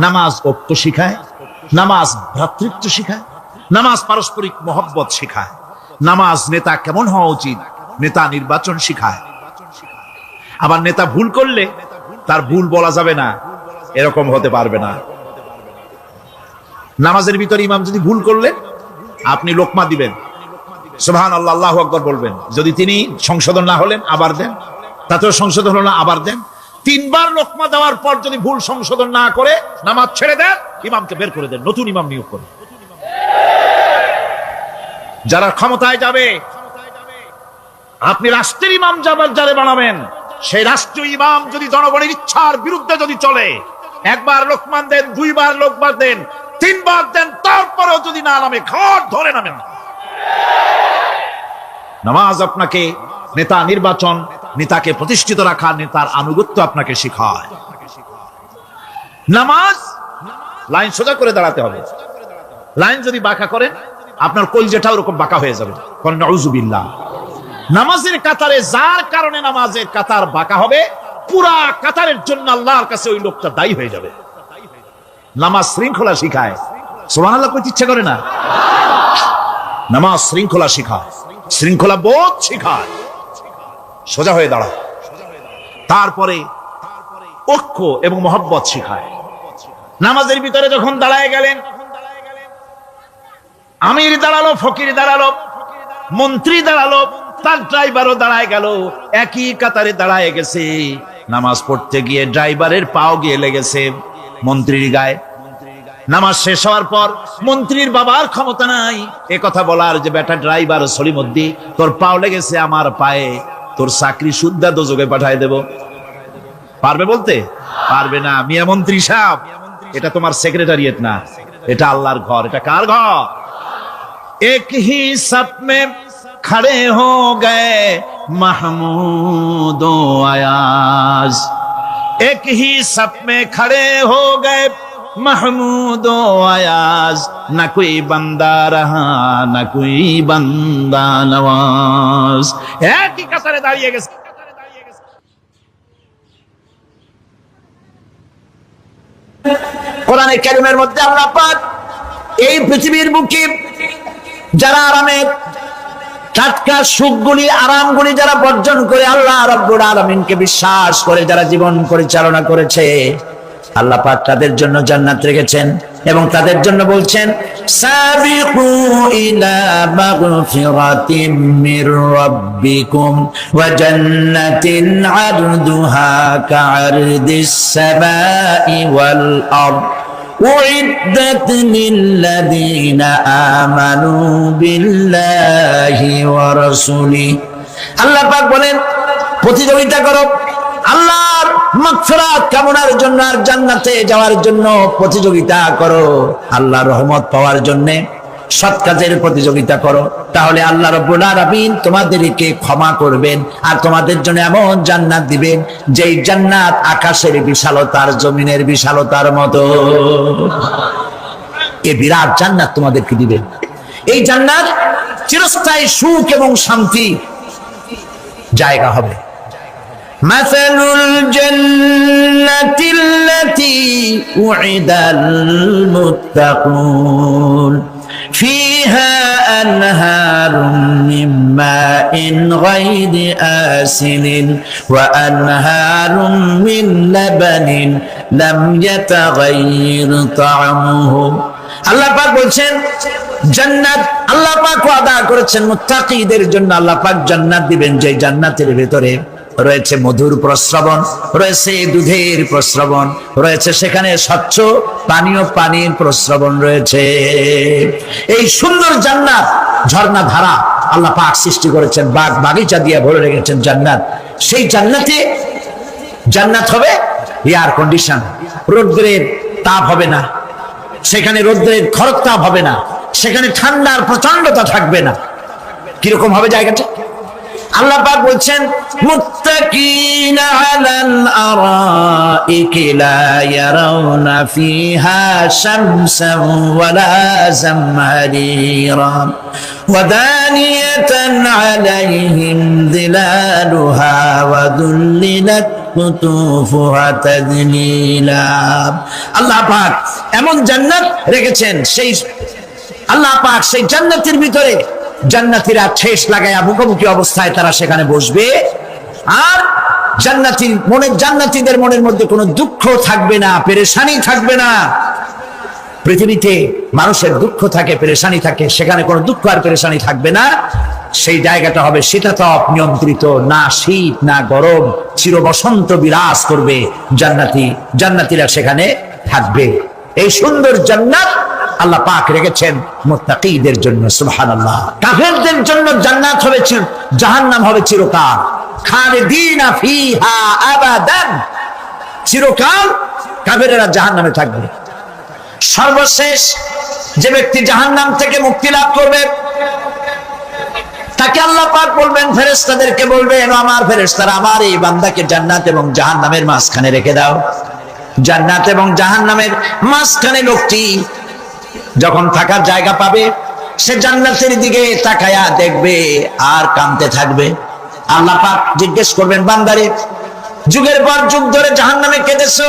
[SPEAKER 1] নামাজ ঐক্য শিখায়, নামাজ ভ্রাতৃত্ব শিখায়, নামাজ পারস্পরিক মহব্বত শিখায়, নামাজ নেতা কেমন হওয়া উচিত, নেতা নির্বাচন শিখায়। আবার নেতা ভুল করলে তার ভুল বলা যাবে না, এরকম হতে পারবে না। নামাজের ভিতরে ইমাম যদি ভুল করলে আপনি লোকমা দিবেন, সুবহানাল্লাহ, আল্লাহু আকবার বলবেন। যদি তিনি সংশোধন না হলেন আবার দেন, তাতেও সংশোধন হলো না আবার দেন। 3 বার লোকমা দেওয়ার পর যদি ভুল সংশোধন না করে নামাজ ছেড়ে দেন, ইমামকে বের করে দেন, নতুন ইমাম নিয়োগ করেন। যারা ক্ষমতায় যাবে, আপনি রাষ্ট্রের ইমাম যারে বানাবেন, সেই রাষ্ট্রীয় ইমাম যদি জনগণের ইচ্ছার বিরুদ্ধে যদি চলে, 1 বার লোকমান দেন, 2 বার লোকমান দেন, 3 বার দেন, তারপরেও যদি না নামে, ঘর ধরে নামেন। নামাজ আপনাকে নেতা নির্বাচন, নেতাকে প্রতিষ্ঠিত রাখা, নেতার আনুগত্য আপনাকে শেখায়। নামাজ লাইন সোজা করে দাঁড়াতে হবে। লাইন যদি বাঁকা করেন, আপনার কলজেটা ওরকম বাঁকা হয়ে যাবে। নাউযুবিল্লাহ। নামাজের কাতারে যার কারণে নামাজের কাতার বাঁকা হবে, পুরা কাতারের জন্য আল্লাহর কাছে ওই লোকটা দায়ী হয়ে যাবে। নামাজ শৃঙ্খলা শিখায়, সুবহানাল্লাহ কইতে ইচ্ছা করে না? নামাজ শৃঙ্খলা শিখায়, শৃঙ্খলা বোধ শিখায়, সোজা হয়ে দাঁড়ায়। তারপরে ঐক্য এবং মহব্বত শিখায়। নামাজের ভিতরে যখন দাঁড়ায় গেলেন, আমির দাঁড়ালো, ফকির দাঁড়ালো, মন্ত্রী দাঁড়ালো, তার ড্রাইভারও দাঁড়ায় গেল, একই কাতারে দাঁড়ায় গেছে। নামাজ পড়তে গিয়ে ড্রাইভারের পাও গিয়ে লেগেছে মন্ত্রীর গায়ে। নামাজ শেষ হওয়ার পর মন্ত্রীর বাবার ক্ষমতা নাই এ কথা বলার যে বেটা ড্রাইভার সলিমুদ্দি, তোর পাও লেগেছে আমার পায়ে, তোর চাকরি শুদ্ধা দোজখে পাঠায় দেব। পারবে বলতে? পারবে না। মিয়া মন্ত্রী সাহেব, এটা তোমার সেক্রেটারিয়েট না, এটা আল্লাহর ঘর। এটা কার ঘর? এক হি সাপ মে খড়ে হো গয়ে মাহমুদ ও আয়াজ, এক হি সাপ মে খড়ে হো গয়ে महमूद आयाज, न कोई बंदा रहा न कोई बंदा नवाज। एक ही कतारे दाঁড়িয়ে গেছে। কোরআনে কারীমের মধ্যে আল্লাহ পাক এই পৃথিবীর বুকে যারা আরামে টাটকা সুখগুলি, আরামগুলি যারা বর্জন করে আল্লাহ রাব্বুল আলামিনকে বিশ্বাস করে যারা জীবন পরিচালনা করেছে, আল্লাহ পাক তাদের জন্য জান্নাত রেখেছেন এবং তাদের জন্য বলছেন, সাবিকু ইলা মাগফিরাতিম মির রাব্বিকুম ওয়া জান্নাতিন আরদুহা কাআরদিস সামাই ওয়াল আরদ উইদ্দাত লিল্লাযিনা আমানু বিল্লাহি ওয়া রাসূলিহি। আল্লাহ পাক বলেন, প্রতিযোগিতা করো আল্লাহর মাগফিরাত কামনার জন্য আর জান্নাতে যাওয়ার জন্য প্রতিযোগিতা করো, আল্লাহর রহমত পাওয়ার জন্য।
[SPEAKER 2] সৎ কাজের প্রতিযোগিতা করো, তাহলে আল্লাহ রাব্বুল আলামিন তোমাদেরকে ক্ষমা করবেন আর তোমাদের জন্য এমন জান্নাত দিবেন যেই জান্নাত আকাশের বিশালতার জমিনের বিশালতার মতো। এই বিরাট জান্নাত তোমাদেরকে দিবেন। এই জান্নাত চিরস্থায়ী সুখ এবং শান্তি জায়গা হবে। মাসালুল জান্নাতিল্লাতী উইদাল মুত্তাকুন ফিহা আনহারুম মিন মাইন গায়রি আসিনিন ওয়া আনহারুম মিন লাবানিন লাম ইয়াতাগায়্যার তা'আমুহু। আল্লাহ পাক বলছেন জান্নাত আল্লাহ পাক ওয়াদা করেছেন মুত্তাকিদের জন্য। আল্লাহ পাক জান্নাত দিবেন, যে জান্নাতের ভিতরে রয়েছে মধুর প্রস্রবণ, রয়েছে দুধের প্রস্রবণ, রয়েছে সেখানে স্বচ্ছ পানীয় পানির প্রস্রবণ রয়েছে। এই সুন্দর জান্নাত ঝর্ণা ধারা আল্লাহ পাক সৃষ্টি করেছেন, বাগ বাগিচা দিয়ে ভরে রেখেছেন জান্নাত। সেই জান্নাতে জান্নাত হবে এয়ার কন্ডিশন, রৌদ্রের তাপ হবে না সেখানে, রৌদ্রের খরতাপ হবে না সেখানে, ঠান্ডার প্রচন্ডতা থাকবে না। কিরকম হবে জায়গাটা? আল্লাহ পাক বলছেন মুত্তাকিনা আলাল আরাইকি লা ইয়ারাউনা ফিহা শামসান ওয়ালা জামহারিরা ওয়া দানিয়াতান আলাইহিম যিলালুহা ওয়া দুল্লিলাত কুতুফুহা তাদলীলা। আল্লাহ পাক এমন জান্নাত রেখেছেন, সেই আল্লাহ পাক সেই জান্নাতের ভিতরে জান্নাতীরা ঠেস লাগায়া মুখোমুখি অবস্থায় তারা সেখানে বসবে, আর জান্নাতীদের মনের মধ্যে কোনো দুঃখ থাকবে না, পেরেশানি থাকবে না। পৃথিবীতে মানুষের দুঃখ থাকে, পেরেশানি থাকে, সেখানে কোনো দুঃখ আর পেরেশানি থাকবে না। সেই জায়গাটা হবে শীতাতপ নিয়ন্ত্রিত, না শীত না গরম, চির বসন্ত বিরাজ করবে। জান্নাতীরা সেখানে থাকবে। এই সুন্দর জান্নাত আল্লাহ পাক রেখেছেন মুত্তাকিদের জন্য। সুবহানাল্লাহ। কাফেরদের জন্য জান্নাত হবে, জাহান্নাম হবে চিরকাল। খালিদিনা ফিহা আবাদান, চিরকাল কাফেরেরা জাহান্নামে থাকবে। সর্বশেষ যে ব্যক্তি জাহান্নাম থেকে মুক্তি লাভ করবে তাকে আল্লাহ পাক বলবেন, ফেরেশতাদেরকে বলবেন, আমার ফেরেশতারা আমার এই বান্দাকে জান্নাত এবং জাহান্নামের মাঝখানে রেখে দাও। জান্নাত এবং জাহান্নামের মাঝখানে লোকটি যখন থাকার জায়গা পাবে সে জান্নাতের দিকে তাকায়া দেখবে আর কাঁদতে থাকবে। আল্লাহ পাক জিজ্ঞেস করবেন, বান্দারে যুগের পর যুগ ধরে জাহান্নামে কেঁদেছো,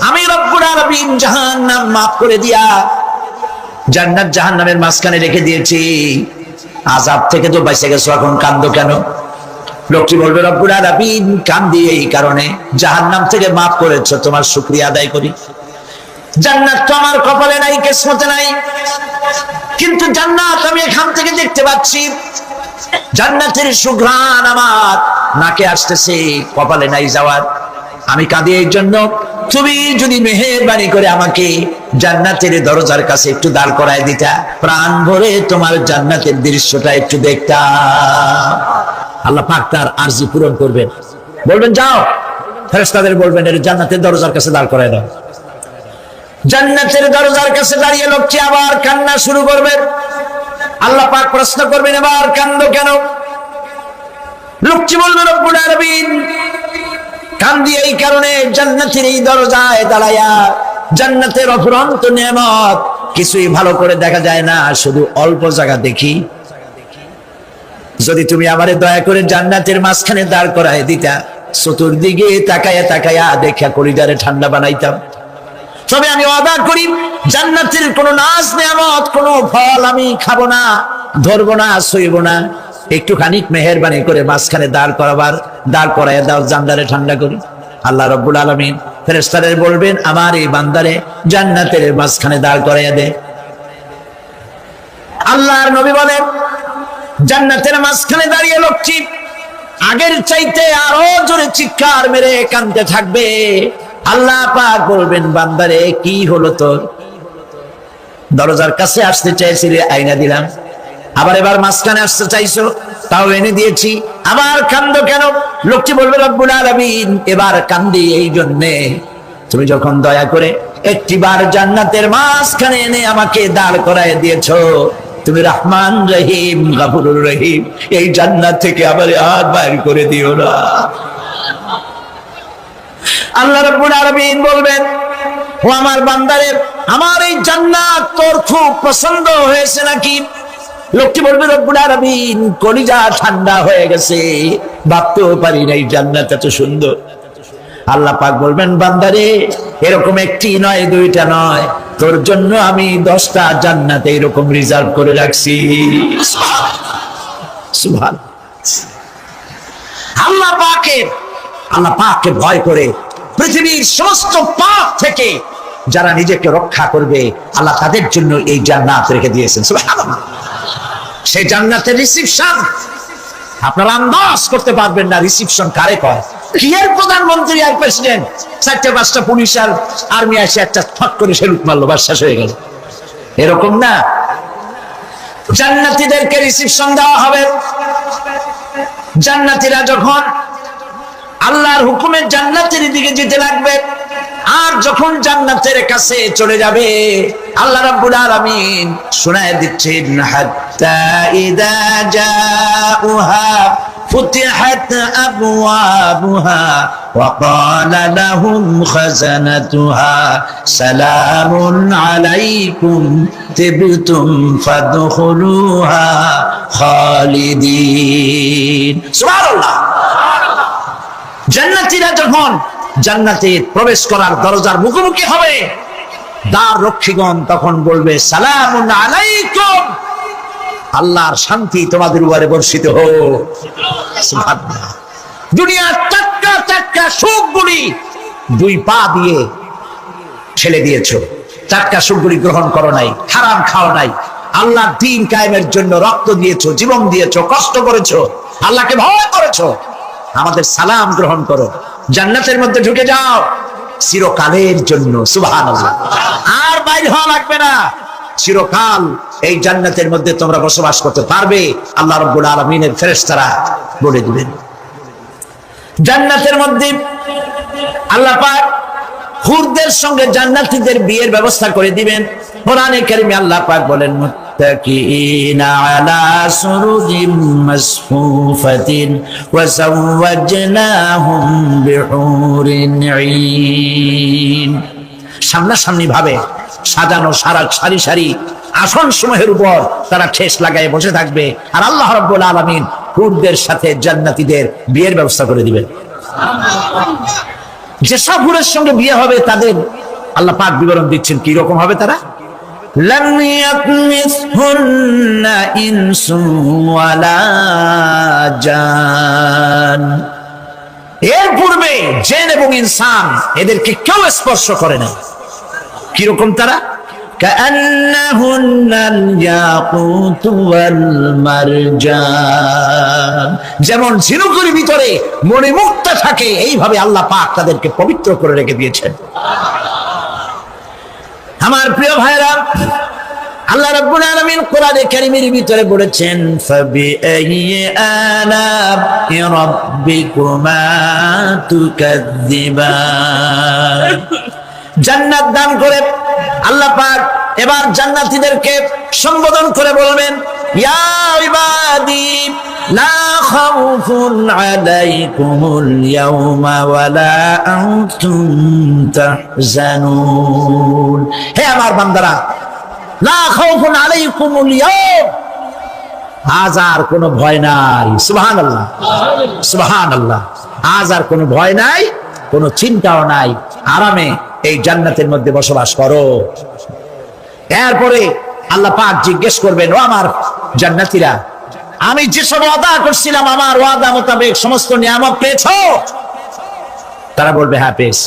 [SPEAKER 2] আমি রব্বুল আলামিন জাহান্নাম মাফ করে দিয়া জান্নাত জাহান্নামের মাঝখানে রেখে দিয়েছি, আযাব থেকে তো বেঁচে গেছো, এখন কাঁদো কেন? লোকটি বলবে, রব্বুল আলামিন কাঁদি এই কারণে, জাহান্নাম থেকে মাফ করেছো, তোমার শুকরিয়া আদায় করি। জান্নাত তো আমার কপালে নাই, কিসমতে নাই, কিন্তু জান্নাত আমি এখান থেকে দেখতে পাচ্ছি, জান্নাতের সুঘ্রাণ আমার নাকে আসতেছে, কপালে নাই যাওয়ার। আমি কাঁদি এই জন্য, তুমি যদি মেহেরবানি করে আমাকে জান্নাতের দরজার কাছে একটু দাঁড় করায় দিতা, প্রাণ ভরে তোমার জান্নাতের দৃশ্যটা একটু দেখতাম। আল্লাহ পাক তার আরজি পূরণ করবেন, বলবেন যাও, ফেরেশতাদের বলবেন এর জান্নাতের দরজার কাছে দাঁড় করায় দাও। জান্নাতের দরজার কাছে দাঁড়িয়ে লোকটি আবার কান্না শুরু করবেন। আল্লাহ পাক প্রশ্ন করবেন, এবার কান্দো কেন? লোকটি বলবে, রব্বুল আলামিন কান্দি এই কারণে, জান্নাতের এই দরজায় দাঁড়ায়া জান্নাতের অফুরন্ত নেয়ামত কিছুই ভালো করে দেখা যায় না, শুধু অল্প জায়গা দেখি। যদি তুমি আমারে দয়া করে জান্নাতের মাঝখানে দাঁড় করায় দিতা, চতুর্দিকে তাকায়া তাকায়া দেখা কলিজারে ঠান্ডা বানাইতাম। তবে আমি ওয়াদা করি, জান্নাতের কোনো নাজ নেয়ামত, কোনো ফল আমি খাবো না, ধরবো না, সইব না। একটুখানি মেহেরবানি করে মাঝখানে দাঁড় করায় দাও, জান্নারে ঠান্ডা করি। আল্লাহ রাব্বুল আলামিন ফেরেশতাদের বলবেন, আমার এই বান্দারে জান্নাতের মাঝখানে দাঁড় করাইয়া দে। আল্লাহর নবী বলেন, জান্নাতের মাঝখানে দাঁড়িয়ে লোকটি আগের চাইতে আরো জোরে চিৎকার মেরে কাঁদতে থাকবে। আল্লাহ পাক বলবেন, বান্দারে কি হলো তোর? দরজার কাছে আসতে চাইছিলে, আইনা দিলাম। আবার এবার মাঝখানে আসতে চাইছো, তাও এনে দিয়েছি, আবার কান্দো কেন? লোকটি বলবে, রব্বুল আলামিন এবার কান্দি এই জন্যে, তুমি যখন দয়া করে একটিবার জান্নাতের মাঝখানে এনে আমাকে দাঁড় করায় দিয়েছো, তুমি রহমান রহিম গফুরুর রহিম, এই জান্নাত থেকে আবার আর বাইর করে দিও না। আল্লাহ রাব্বুল আলামিন বলবেন, ও আমার বান্দারে, আমার এই জান্নাত তোর খুব পছন্দ হয়েছে নাকি? লোকটি বলবে, রব্বুল আলামিন কলিজা ঠান্ডা হয়ে গেছে, ভাবতেও পারি না এই জান্নাত এত সুন্দর। আল্লাহ পাক বলবেন, বান্দারে, এরকম একটি নয়, দুইটা নয়, তোর জন্য আমি 10টা জান্নাত এরকম রিজার্ভ করে রাখছি। সুবহান। আল্লাহ পাককে ভয় করে পৃথিবীর সমস্ত পাপ থেকে যারা নিজেকে রক্ষা করবে, আল্লাহ তাদের জন্য এই জান্নাত রেখে দিয়েছেন। সুবহানাল্লাহ। সেই জান্নাতের রিসিপশন আপনারা আন্দাজ করতে পারবেন না, রিসিপশন কারে কয়। কি এর প্রধানমন্ত্রী আর প্রেসিডেন্ট, 4-5টা পুলিশ আর আর্মি আসে একটা ঠক করে সেলুট মারলো, বাস শেষ হয়ে গেল, এরকম না। জান্নাতীদেরকে রিসিপশন দেওয়া হবে। জান্নাতীরা যখন আল্লাহর হুকুমে জান্নাতের দিকে যেতে লাগবে, আর যখন জান্নাতের কাছে চলে যাবে, আল্লাহ রাব্বুল আলামিন শোনায় দিচ্ছেন, হাত্তা ইদা জাউহা ফুতিহাত আবওয়াবুহা ওয়া ক্বালা লাহুম খাযানাতুহা সালামুন আলাইকুম তিবতুম ফাদখুলুহা খালিদিন। সুবহানাল্লাহ। জান্নাতীরা যখন জান্নাতে প্রবেশ করার দরজার মুখোমুখি হবে, দ্বার রক্ষীগণ তখন বলবে, সালামুন আলাইকুম, আল্লাহর শান্তি তোমাদের উপরে বর্ষিত হোক। সুবহানাল্লাহ। দুনিয়ার টাটকা সুখগুলি 2 পা দিয়ে ঠেলে দিয়েছো, টাটকা সুখগুলি গ্রহণ করো নাই, হারাম খাও নাই, আল্লাহর দ্বীন কায়েমের জন্য রক্ত দিয়েছো, জীবন দিয়েছো, কষ্ট করেছো, আল্লাহকে ভয় করেছো, আমাদের সালাম গ্রহণ করো, জান্নাতের মধ্যে ঢুকে যাও চিরকালের জন্য। সুবহানাল্লাহ। আর বাইরে হওয়া লাগবে না, চিরকাল এই জান্নাতের মধ্যে তোমরা বসবাস করতে পারবে, আল্লাহ রাব্বুল আলামিনের ফেরেশতারা বলে দিবেন। জান্নাতের মধ্যে আল্লাহ পাক হুরদের সঙ্গে জান্নাতীদের বিয়ের ব্যবস্থা করে দিবেন। কোরআনে কারিমে আল্লাহ পাক বলেন, মুত্তাকিনা আলা সুরুজিম মাসফুফাতিন ওয়া যাওয়াজনাহুম বিহুরিন ঈন। সামনাসামনি ভাবে সাজানো সারি সারি আসন সমূহের উপর তারা ঠেস লাগায় বসে থাকবে, আর আল্লাহ রাব্বুল আলামিন হুরদের সাথে জান্নাতীদের বিয়ের ব্যবস্থা করে দিবেন। যেসব হুরের সঙ্গে বিয়ে হবে তাদের আল্লাহ পাক বিবরণ দিচ্ছেন, কি রকম হবে তারা। লাম ইয়াতমিসহুন্না ইনসুন ওয়ালা জান। এর পূর্বে জিন এবং ইনসান এদেরকে কেউ স্পর্শ করে না। কি রকম তারা? কাআন্নাহুন্নাল ইয়াকুতু ওয়াল মারজান। যেমন ঝিনুকের ভিতরে মণিমুক্তা থাকে, এইভাবে আল্লাহ পাক তাদেরকে পবিত্র করে রেখে দিয়েছেন। আমার প্রিয় ভাইরা, আল্লাহ রাব্বুল আলামিন কোরআনে কারীমের ভিতরে বলেছেন, ফাবিআইয়ি আলা'i রাব্বিকুমা তুকাযযিবান। জান্নাত দান করে আল্লাহ পাক এবার জান্নাতীদেরকে সম্বোধন করে বলবেন, ইয়া ইবাদি লা খাউফুন আলাইকুমুল ইয়াওমা ওয়ালা আনতুম তাহজানুন। হে আমার বান্দারা, লা খাউফুন আলাইকুমুল ইয়াওম, আজ আর কোনো ভয় নাই। সুবহানাল্লাহ, সুবহানাল্লাহ। আজ আর কোনো ভয় নাই, কোনো চিন্তাও নাই, আরামে এই জান্নাতের মধ্যে বসবাস করো। এরপরে আল্লাহ পাক জিজ্ঞেস করবেন, ও আমার জান্নাতীরা, আমি যেসব ওয়াদা করছিলাম আমার ওয়াদা মোতাবেক সমস্ত নিয়ামত পেয়েছো? তারা বলবে, হ্যাঁ পেয়েছি,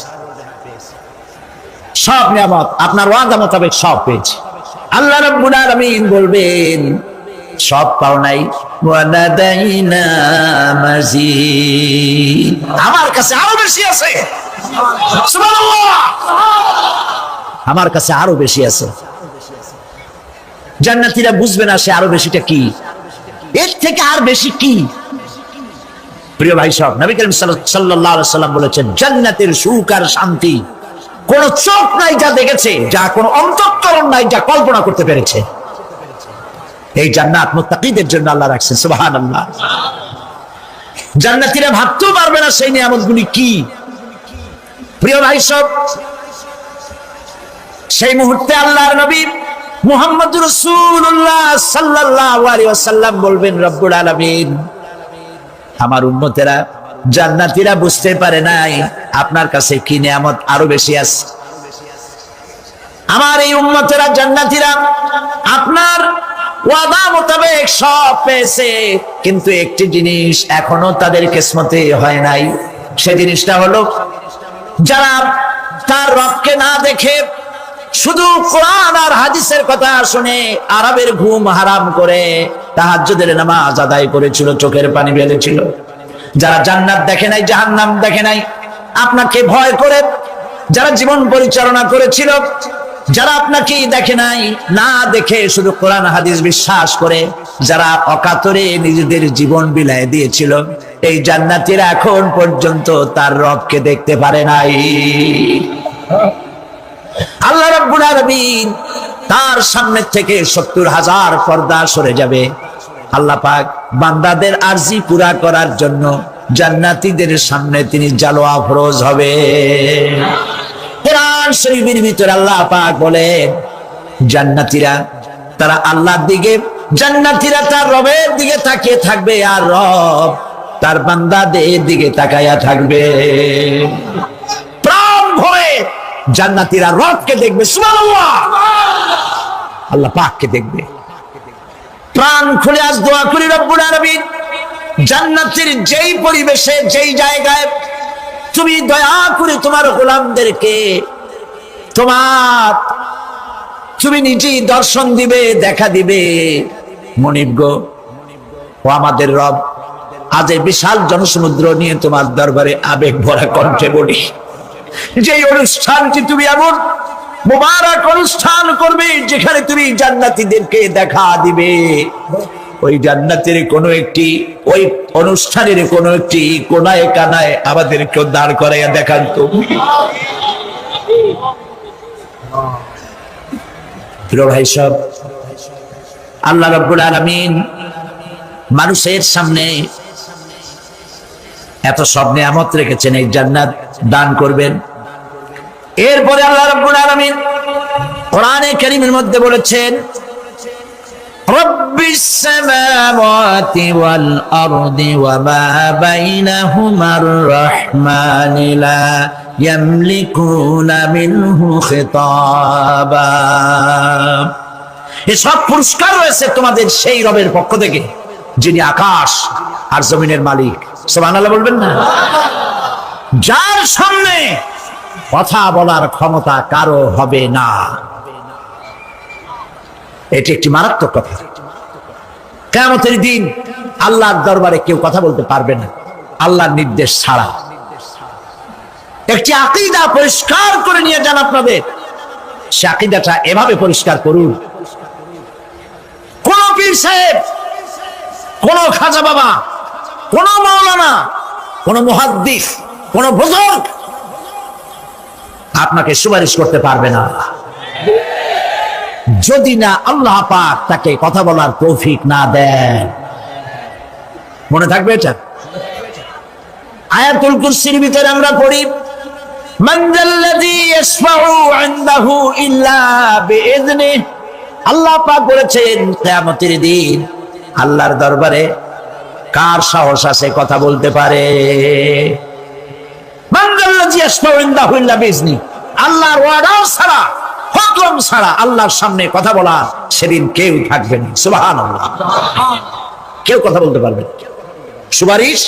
[SPEAKER 2] সব নিয়ামত আপনার ওয়াদা মোতাবেক সব পেয়েছি। আল্লাহ রাব্বুল আলামিন বলবেন, সব পাও নাই, ওয়ালাদাইনা মাজিদ, আমার কাছে আরো বেশি আছে। সুবহানাল্লাহ, আমার কাছে আরো বেশি আছে। জান্নাতীরা বুঝবে না সে আরো বেশিটা কি, এর থেকে আর বেশি কি। প্রিয় ভাই সব, নবী করিম সাল্লাল্লাহু আলাইহি ওয়াসাল্লাম বলেছেন, জান্নাতের সুখ আর শান্তি কোন চোখ নাই যা দেখেছে, যা কোন অন্তঃকরণ নাই যা কল্পনা করতে পেরেছে। এই জান্নাত মুত্তাকিদের জন্য আল্লাহ রাখছেন। সুবহানাল্লাহ। জান্নাতীরা ভাবতেও পারবে না সেই নিয়ামতগুলি কি। প্রিয় ভাই সব, সেই মুহূর্তে আল্লাহর নবী মুহাম্মদুর রাসূলুল্লাহ সাল্লাল্লাহু আলাইহি ওয়াসাল্লাম বলবেন, রব্বুল আলামিন, আমার উম্মতেরা জান্নাতীরা বুঝতে পারে নাই আপনার কাছে কি নিয়ামত আরো বেশি আছে। আমার এই উম্মতেরা জান্নাতীরা আপনার ওয়াদা মোতাবেক সব পেয়েছে, কিন্তু একটি জিনিস এখনো তাদের কিসমতে হয় নাই। সেই জিনিসটা হলো, যারা তার রবকে না দেখে শুধু কোরআন আর হাদিসের কথা শুনে আরবের ঘুম হারাম করে তাহাজ্জুদের নামাজ আদায় করেছিল, চোখের পানি ফেলেছিল, যারা জান্নাত দেখে নাই, জাহান্নাম দেখে নাই, আপনাকে ভয় করে যারা জীবন পরিচালনা করেছিল, যারা আপনাকে দেখে নাই, না দেখে শুধু কোরআন হাদিস বিশ্বাস করে যারা অকাতরে নিজেদের জীবন বিলায় দিয়েছিল, এই জান্নাতীরা এখন পর্যন্ত তার রবকে দেখতে পারে নাই। আল্লাহ রাব্বুল আলামিন তার সামনে থেকে ৭০,০০০ পর্দা সরে যাবে। আল্লাহ পাক বান্দাদের আরজি পুরা করার জন্য জান্নাতীদের সামনে তিনি জালোয়া ফরজ হবে। কোরআন শরীফের ভিতরে আল্লাহ পাক বলেন, জান্নাতীরা তারা আল্লাহর দিকে, জান্নাতীরা তার রবের দিকে তাকিয়ে থাকবে, আর রব তার বান্দাদের দিকে তাকায়া থাকবে। প্রাণ ভরে জান্নাতীরা রবকে দেখবে, সুবহানাল্লাহ, আল্লাহ পাককে দেখবে। প্রাণ খুলে আজ দোয়া করি, রব্বুল আলামিন, জান্নাতের যেই পরিবেশে, যেই জায়গায় তুমি দয়া করে তোমার গোলামদেরকে তুমি নিজেই দর্শন দিবে, দেখা দিবে। মনিব গো, ও আমাদের রব, আজ এই বিশাল জনসমুদ্র নিয়ে তোমার দরবারে আবেগ ভরা কণ্ঠে বলি, যে অনুষ্ঠানটি তুমি এমন মুবারক অনুষ্ঠান করবে যেখানে তুমি জান্নাতীদেরকে দেখা দিবে, ওই জান্নাতের কোনো একটি, ওই অনুষ্ঠানের কোনো একটি কোনায় কানায় আমাদেরকে দাঁড় করাইয়া দেখান তুমি। প্রিয় ভাই সব, আল্লাহ রাব্বুল আলামিন মানুষের সামনে এত সব নিয়ামত রেখেছেন, এই জান্নাত দান করবেন। এরপরে আল্লাহ রাব্বুল আলামিন কোরআনে কারীমের মধ্যে বলেছেন, রব্বিস সামাওয়াতি ওয়াল আরদি ওয়া মা বাইনাহুমার রাহমানি লা ইয়ামলিকুনা মিনহু খিতাবা। এসব পুরস্কার রয়েছে তোমাদের সেই রবের পক্ষ থেকে যিনি আকাশ আর জমিনের মালিক। সুবহানাল্লাহ বলবেন না? যার সামনে কথা বলার ক্ষমতা কারো হবে না। এটি একটি মারাত্মক কথা। কিয়ামতের দিন আল্লাহর দরবারে কেউ কথা বলতে পারবে না আল্লাহর নির্দেশ ছাড়া। একটি আকীদা পরিষ্কার করে নিয়ে যান আপনাদের, সে আকীদাটা এভাবে পরিষ্কার করুন, কোন পীর সাহেব, কোন খাজা বাবা, কোন মাওলানা, কোন মুহাদ্দিস, কোন বুজুর্গ আপনাকে সুপারিশ করতে পারবে না যদি না আল্লাহ পাক তাকে কথা বলার তৌফিক না দেন। মনে থাকবে এটা। আয়াতুল কুরসির ভিতরে আমরা পড়ি, মান যাল্লাযী ইয়াশফাউ ইনদাহু ইল্লা বিইযনিহি। আল্লাহ পাক বলেছেন কিয়ামতের দিন আল্লাহর দরবারে কার সাহস আছে কথা বলতে পারে। মান যাল্লাযী ইয়াশফাউ ইনদাহু ইল্লা বিইযনিহি, আল্লাহর ওয়াদা ছাড়া, হুকুম ছাড়া আল্লাহর সামনে কথা বলা সেদিন কেউ থাকবে না। সুবহানাল্লাহ। কেউ কথা বলতে পারবে না। সুপারিশ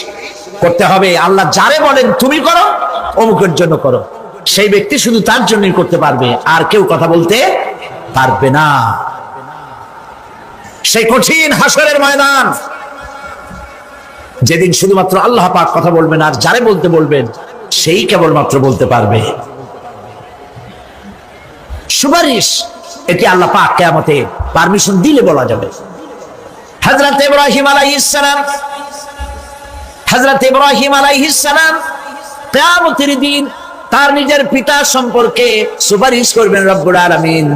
[SPEAKER 2] করতে হবে আল্লাহ যারে বলেন তুমি করো, অমুকের জন্য করো, সেই ব্যক্তি শুধু তার জন্যই করতে পারবে, আর কেউ কথা বলতে পারবে না। সেই কঠিন হাসরের ময়দান, যেদিন শুধুমাত্র আল্লাহ পাক কথা বলবেন, আর যারে বলতে বলবেন সেই কেবলমাত্র বলতে পারবে। সুপারিশ এটি আল্লাহ পাক কিয়ামতে পারমিশন দিলে বলা যাবে। হযরত ইব্রাহিম আলাইহিস সালাম কিয়ামতের দিন তার নিজের পিতা সম্পর্কে সুপারিশ করবেন রব্বুল আলামিন,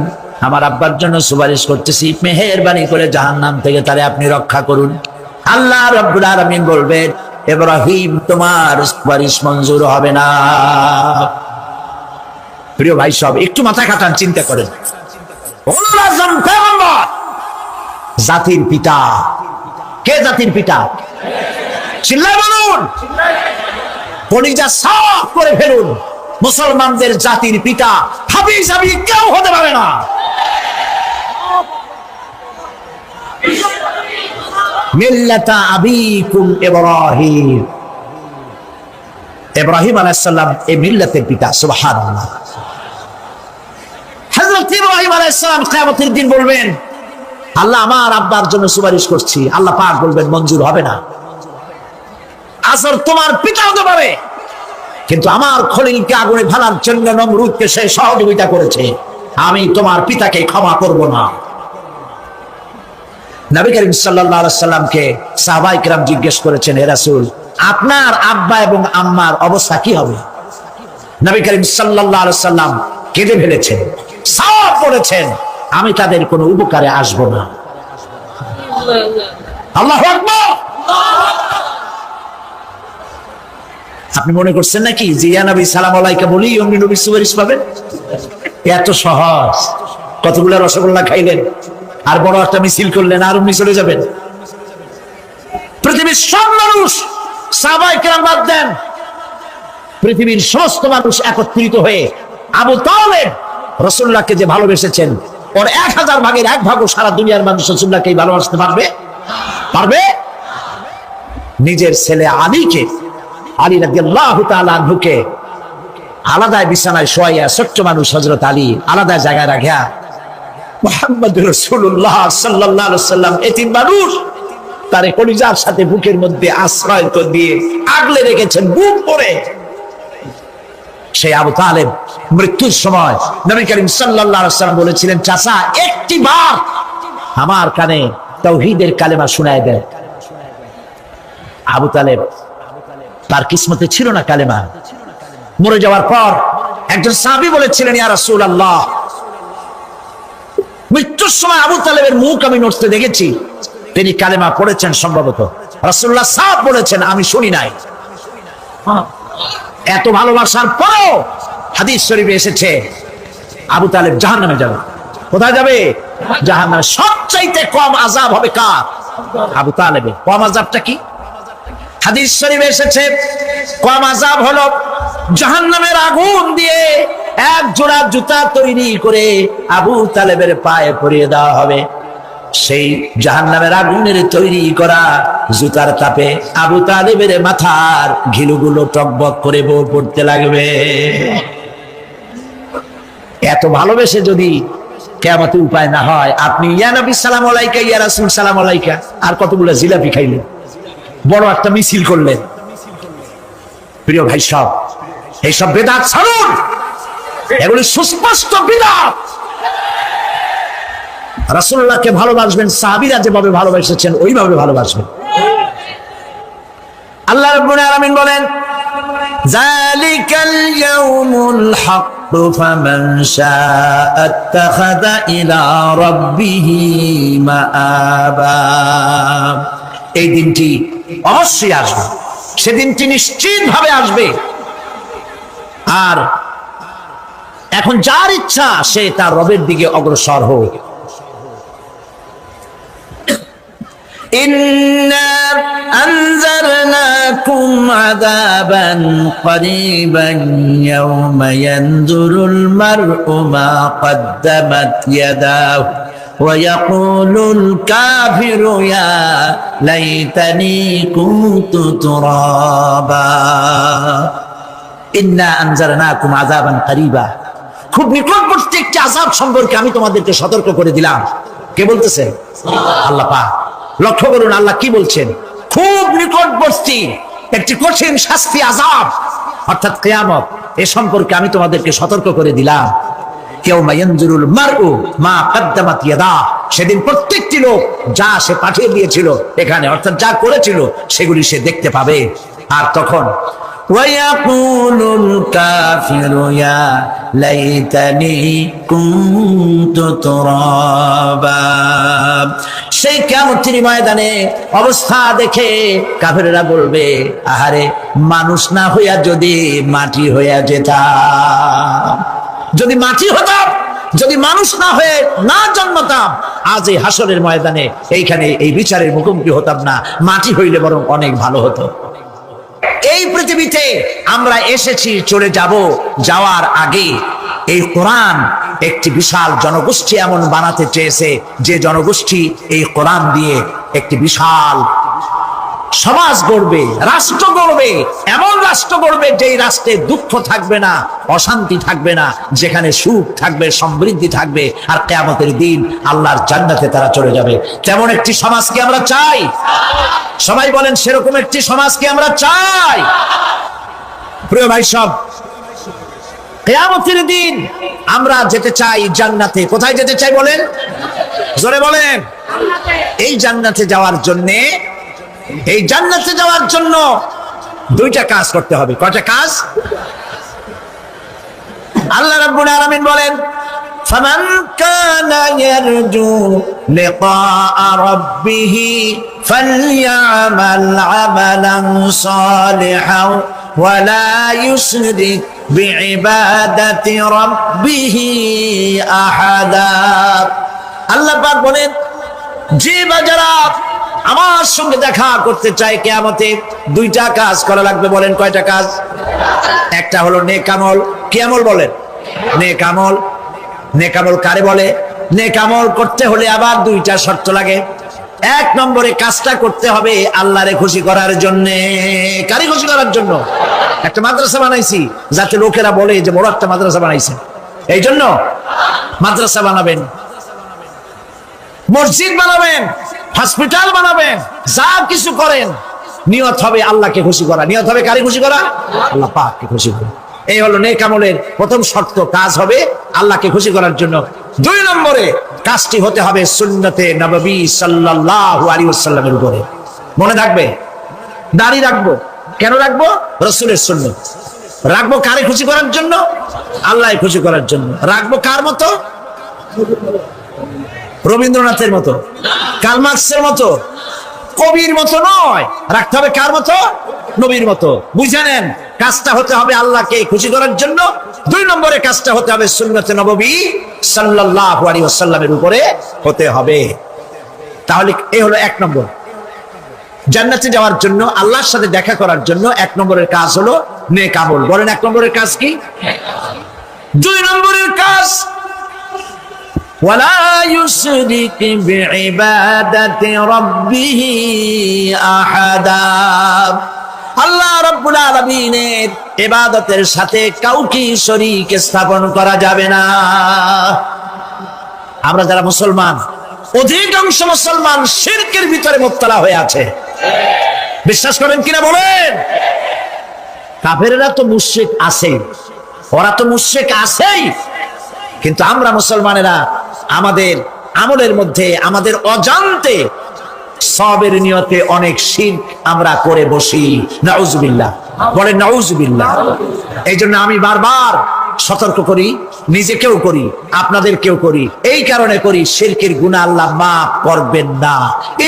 [SPEAKER 2] আমার আব্বার জন্য সুপারিশ করতেছি, মেহেরবানি করে জাহান্নাম থেকে তারে আপনি রক্ষা করুন। আল্লাহ রব্বুল আলামিন বলবেন, ইব্রাহিম তোমার সুপারিশ মঞ্জুর হবে না। প্রিয় ভাই সব একটু মাথা খাটান, চিন্তা করেন। জাতির পিতা কে? জাতির পিতা চিল্লায় বলুন, কলিজা সাফ করে ফেলুন। মুসলমানদের জাতির পিতা হাবিজ হাবি কেউ হতে পারে না। মিল্লাতা আবিকুম ইব্রাহিম, ইব্রাহিম আলাইহিস সালাম এই মিল্লাতের পিতা। সুবহানাল্লাহ। হযরত ইব্রাহিম আলাইহিস সালাম কিয়ামতের দিন বলবেন, আল্লাহ আমার আব্বার জন্য সুপারিশ করছি। আল্লাহ পাক বলবেন মঞ্জুর হবে না। আসর তোমার পিতা হতে পারে, কিন্তু আমার খলিলকে আগুনে ফেলার জন্য নমরুদকে সে সহযোগিতা করেছে, আমি তোমার পিতাকে ক্ষমা করব না। নবী করিম সাল্লাল্লাহু আলাইহি সাল্লামকে সাহাবায়ে কেরাম জিজ্ঞেস করেছেন, হে রাসূল, আপনার আব্বা এবং আম্মার অবস্থা কি হবে? নবী করিম সাল্লাল্লাহু আলাইহি সাল্লাম কেঁদে ফেলেছেন, সাফ বলেছেন, আমি তাদের কোনো উপকারে আসব না। আল্লাহু আকবার। আপনি মনে করছেন নাকি যে ইয়া নবী সালাম আলাইকা বলি অমনি নবী সুপারিশ পাবেন? এত সহজ। কতগুলো রসগোল্লা খাইলেন আর বড় একটা মিছিল করলেন আর অমনি চলে যাবেন? পৃথিবীর সব মানুষ, সাহাবায়ে কেরাম বাদ দেন, পৃথিবীর সমস্ত মানুষ একত্রিত হয়ে আবু তালেব রাসূলুল্লাহকে যে ভালোবেসেছেন, ওর 1000 ভাগের 1 ভাগও সারা দুনিয়ার মানুষ রাসূলুল্লাহকে ভালোবাসতে পারবে? পারবে? নিজের ছেলে আলীকে, আলী রাদিয়াল্লাহু তাআলা আনহুকে আলাদা বিছানায় শোয়াইয়া, ছোট্ট মানুষ হযরত আলী আলাদা জায়গায় রাখিয়া মুহাম্মদুর রাসূলুল্লাহ সাল্লাল্লাহু আলাইহি ওয়াসাল্লাম এতিম মানুষ তারে কলিজার সাথে বুকের মধ্যে আশ্রয় দিয়ে আগলে রেখেছেন বুক করে। সেই আবু তালেব মৃত্যুর সময় নবী করিম সাল্লাল্লাহু আলাইহি ওয়াসাল্লাম বলেছিলেন, চাচা একটি বার আমার কানে তাওহীদের কালেমা শোনায় দেন। আবু তালেব তার কিসমতে ছিল না কালেমা। মরে যাওয়ার পর একজন সাহাবী বলেছিলেন, ইয়া রাসূলুল্লাহ, মৃত্যুর সময় আবু তালেবের মুখ আমি নড়তে দেখেছি, তিনি কালেমা পড়েছেন সম্ভবত। রাসূলুল্লাহ সাফ বলেছেন, আমি শুনি নাই। এত ভালোবাসার পরেও হাদিস শরীফে এসেছে আবু তালেব জাহান্নামে যাবে। কোথায় যাবে? জাহান্নামে। সবচাইতে কম আযাব হবে কার? আবু তালেবের। কম আযাবটা কি? হাদিস শরীফে এসেছে কম আযাব হলো জাহান্নামের আগুন দিয়ে এক জোড়া জুতা তৈরি করে আবু তালেবের পায়ে পরিয়ে দেওয়া হবে। সেই জাহান্নামের আগুনের তৈরি করা জুতার তাপে আবু তালেবের মাথার ঘিলুগুলো টকবক করে বউ পড়তে লাগবে। এত ভালোবেসে যদি কিয়ামতে উপায় না হয়, আপনি ইয়া নবী সালাম আলাইকা, ইয়া রাসূল সালাম আলাইকা আর কতগুলো জিলাপি খাইলেন, বড় একটা মিছিল করলেন। প্রিয় ভাই সব, এইসব বেদাত ছাড়ুন, এগুলি সুস্পষ্ট বিদআত। রাসূলুল্লাহকে ভালোবাসবেন, সাহাবীরা যেভাবে ভালোবেসেছেন ওইভাবে ভালোবাসবেন। আল্লাহ রাব্বুল আলামিন বলেন, যালিকাল ইয়াউমুল হক ফামান শাআ আত্তাখাযা ইলা রাব্বিহি মাআবা। এই দিনটি অবশ্যই আসবে, সেদিনটি নিশ্চিত ভাবে আসবে। আর এখন যার ইচ্ছা সে তার রবের দিকে অগ্রসর হোক। ইন্না আনজারনাকুম আযাবান করিবান ইয়াওমা ইয়ানজুরুল মার'উ মা কদ্দামাত ইয়াদাহু ويقول الكافر يا ليتني كنت ترابا إنا أنذرناكم عذابا قريبا। খুব নিকটবর্তী একটি আযাব সম্পর্কে আমি তোমাদেরকে সতর্ক করে দিলাম। কে বলতেছে? আল্লাহ পাক। লক্ষ্য করুন আল্লাহ কি বলছেন, খুব নিকটবর্তী একটি কঠিন শাস্তি আযাব অর্থাৎ কিয়ামত, এ সম্পর্কে আমি তোমাদেরকে সতর্ক করে দিলাম। সেদিন প্রত্যেকটি লোক যা সে পাঠিয়ে দিয়েছিল এখানে, অর্থাৎ যা করেছিল সেগুলি সে দেখতে পাবে। আর তখন ويقول الكافر يا ليتني كنت ترابا। সেই কিয়ামতের ময়দানে অবস্থা দেখে কাফেররা বলবে, আহারে মানুষ না হইয়া যদি মাটি হইয়া যেতাম, যদি মাটি হতাম, যদি মানুষ না হয়ে না জন্মতাম, আজ এই হাসরের ময়দানে এইখানে এই বিচারের মুখোমুখি হতাম না, মাটি হইলে বরং অনেক ভালো হতো। এই পৃথিবীতে আমরা এসেছি, চলে যাব, যাওয়ার আগে এই কোরআন একটি বিশাল জনগোষ্ঠী এমন বানাতে চেয়েছে, যে জনগোষ্ঠী এই কোরআন দিয়ে একটি বিশাল সমাজ গড়বে, রাষ্ট্র গড়বে, এমন রাষ্ট্র গড়বে যেই রাষ্ট্রে দুঃখ থাকবে না, অশান্তি থাকবে না, যেখানে সুখ থাকবে, সমৃদ্ধি থাকবে, আর কিয়ামতের দিন আল্লাহর জান্নাতে তারা চলে যাবে। তেমন একটি সমাজকে আমরা চাই। সবাই বলেন, সেরকম একটি সমাজকে আমরা চাই। প্রিয় ভাই সব, কিয়ামতের দিন আমরা যেতে চাই জান্নাতে। কোথায় যেতে চাই বলেন? জোরে বলেন। এই জান্নাতে যাওয়ার জন্যে, এই জান্নাতে যাওয়ার জন্য দুইটা কাজ করতে হবে। কয়টা কাজ? আল্লাহ রাব্বুল আলামিন বলেন, ফামান কানা ইয়ারজু লিকাআ রাব্বিহি ফালইআমাল আমালান সালিহান ওয়া লা ইউশরিক বিইবাদাতি রাব্বিহি আহাদা। আল্লাহ পাক বলেন, যে বাজারা আমার সঙ্গে দেখা করতে চায় কিয়ামতে, দুইটা কাজ করা লাগবে। বলেন কয়টা কাজ? একটা হলো নেক আমল। কি আমল বলেন? নেক আমল। নেক আমল কারে বলে? নেক আমল করতে হলে আবার দুইটা শর্ত লাগে। এক নম্বরে কাজটা করতে হবে আল্লাহরে খুশি করার জন্য। কারে খুশি করার জন্য? একটা মাদ্রাসা বানাইছি যাতে লোকেরা বলে যে বড় একটা মাদ্রাসা বানাইছে, এই জন্য মাদ্রাসা বানাবেন, মসজিদ বানাবেন, হসপিটাল বানাবেন, যা কিছু করেন নিয়ত হবে আল্লাহকে খুশি করা। নিয়ত হবে কারে খুশি করা? আল্লাহ পাককে খুশি করা। এই হলো নেক আমলের প্রথম শর্ত। কাজ হবে আল্লাহকে খুশি করার জন্য। দুই নম্বরে কাজটি হতে হবে সুন্নতে নববী সাল্লাল্লাহু আলাইহি ওয়াসাল্লামের উপরে। মনে থাকবে, দাড়ি রাখবো। কেন রাখবো? রাসূলের সুন্নাত। রাখবো কারে খুশি করার জন্য? আল্লাহকে খুশি করার জন্য। রাখবো কার মতো? রবীন্দ্রনাথের মতো, কার্ল মার্কসের মতো, কবির মতো নয়। রাখতে হবে কার মতো? নবীর মতো। বুঝে নেন, কাজটা হতে হবে আল্লাহকে খুশি করার জন্য। দুই নম্বরে কাজটা হতে হবে সুন্নতে নববী সাল্লাল্লাহু আলাইহি ওয়াসাল্লামের উপরে হতে হবে। তাহলে এই হলো এক নম্বর। জান্নাতে যাওয়ার জন্য, আল্লাহর সাথে দেখা করার জন্য এক নম্বরের কাজ হলো নেক আমল। বলেন এক নম্বরের কাজ কি? দুই নম্বরের কাজ ولا يشرك بعبادة ربه أحدا। আল্লাহ রাব্বুল আলামিনের ইবাদতের সাথে কাউকে শরীক স্থাপন করা যাবে না। আমরা যারা মুসলমান, অধিকাংশ মুসলমান শিরকের ভিতরে মুবতলা হয়ে আছে। বিশ্বাস করেন কিনা বলেন? কাফেররা তো মুশরিক আছে, ওরা তো মুশরিক আছেই, কিন্তু আমরা মুসলমানেরা আমাদের আমলের মধ্যে, আমাদের অজান্তে সবের নিয়তে অনেক শিরক আমরা করে বসি। নাউজুবিল্লাহ। বলেন নাউজুবিল্লাহ। এই জন্য আমি বারবার সতর্ক করি, নিজেকেও করি, আপনাদেরকেও করি। এই কারণে করি, শিরকের গুনাহ আল্লাহ মাফ করবেন না।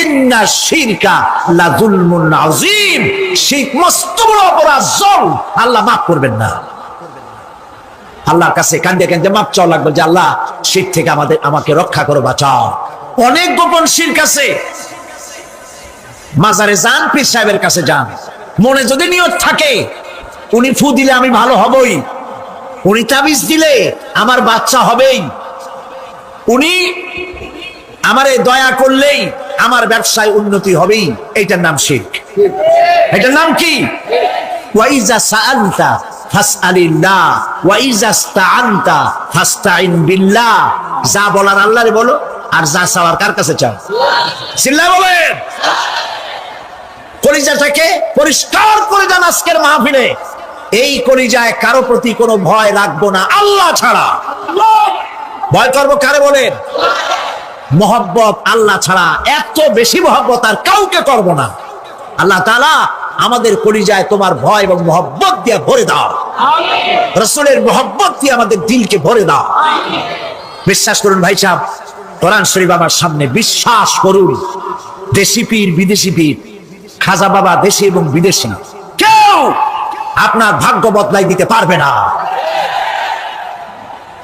[SPEAKER 2] ইন্না শিরকা লাযুলমুন আযীম। শিরক মস্ত বড় অপরাধ, জুলম, আল্লাহ মাফ করবেন না। আল্লাহর কাছে কান্দে কান্দে মাপ চাওয়া লাগবে যে আল্লাহ শিরক থেকে আমাকে রক্ষা করো, বাঁচাও। অনেক গোপন শিরক আছে। মাজারে যান, পীর সাহেবের কাছে যান, মনে যদি নিয়ত থাকে উনি ফু দিলে আমি ভালো হবই, উনি তাবিজ দিলে আমার বাচ্চা হবেই, উনি আমারে দয়া করলেই আমার ব্যবসায় উন্নতি হবেই, এইটার নাম শিরক। এটার নাম কি? ওয়াইজা সাআলতা ফাসআলিল্লাহ ওয়া ইযা ইসতাআনতা ফাসতাইন বিল্লাহ। যা বলার আল্লাহরে বলো, আর যা চাওয়ার কার কাছে চাও? চিল্লায় বলেন। কলিজাটাকে পরিষ্কার করে দেন আজকের মাহফিলে। এই কলিজায় কারো প্রতি কোনো ভয় রাখবো না আল্লাহ ছাড়া। ভয় করবো কারে বলেন? মহব্বত আল্লাহ ছাড়া, এত বেশি মহব্বত আর কাউকে করবো না। আল্লাহ তাআলা আমাদের কলিজায় তোমার ভয় এবং মহব্বত দিয়ে ভরে দাও, রাসূলের মহব্বত দিয়ে আমাদের দিলকে ভরে দাও। বিশ্বাস করুন ভাই সাহেব, কোরআন শরীফ আমার সামনে, বিশ্বাস করুন, দেশি পীর বিদেশি পীর, খাজা বাবা দেশি এবং বিদেশি, কেউ আপনার ভাগ্য বদলাই দিতে পারবে না।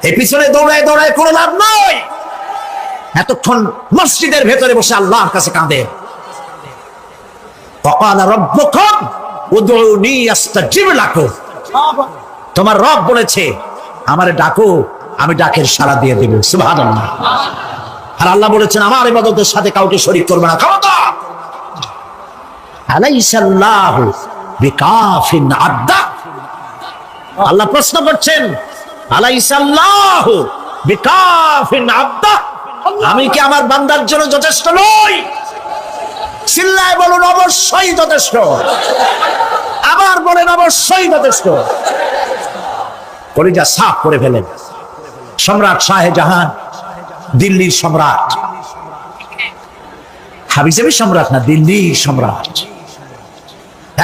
[SPEAKER 2] এই পিছনে দৌড়ায় দৌড়ায় কোনো লাভ নয়। এতক্ষণ মসজিদের ভেতরে বসে আল্লাহর কাছে কাঁদে, ওয়াকালা রাব্বুকুম উদউনি আস্তাজিব লাকুম। তোমার রব বলেছে আমারে ডাকো, আমি ডাকের সাড়া দিয়ে দেব। সুবহানাল্লাহ। আর আল্লাহ বলেছেন আমার ইবাদতের সাথে কাউকে শরীক করবে না। খবরদার। আলাইসাল্লাহু বিকাফিন আবদা। আল্লাহ প্রশ্ন করছেন, আলাইসাল্লাহু বিকাফিন আবদা, আমি কি আমার বান্দার জন্য যথেষ্ট নই? চিল্লায় বলুন অবশ্যই যথেষ্ট। আবার বলেন অবশ্যই যথেষ্ট। কলিজা সাফ করে ফেলেন। সম্রাট শাহজাহান, দিল্লির সম্রাট, হাবিজাবি সম্রাট না, দিল্লির সম্রাট।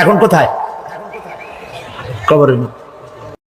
[SPEAKER 2] এখন কোথায়? কবরের মধ্যে।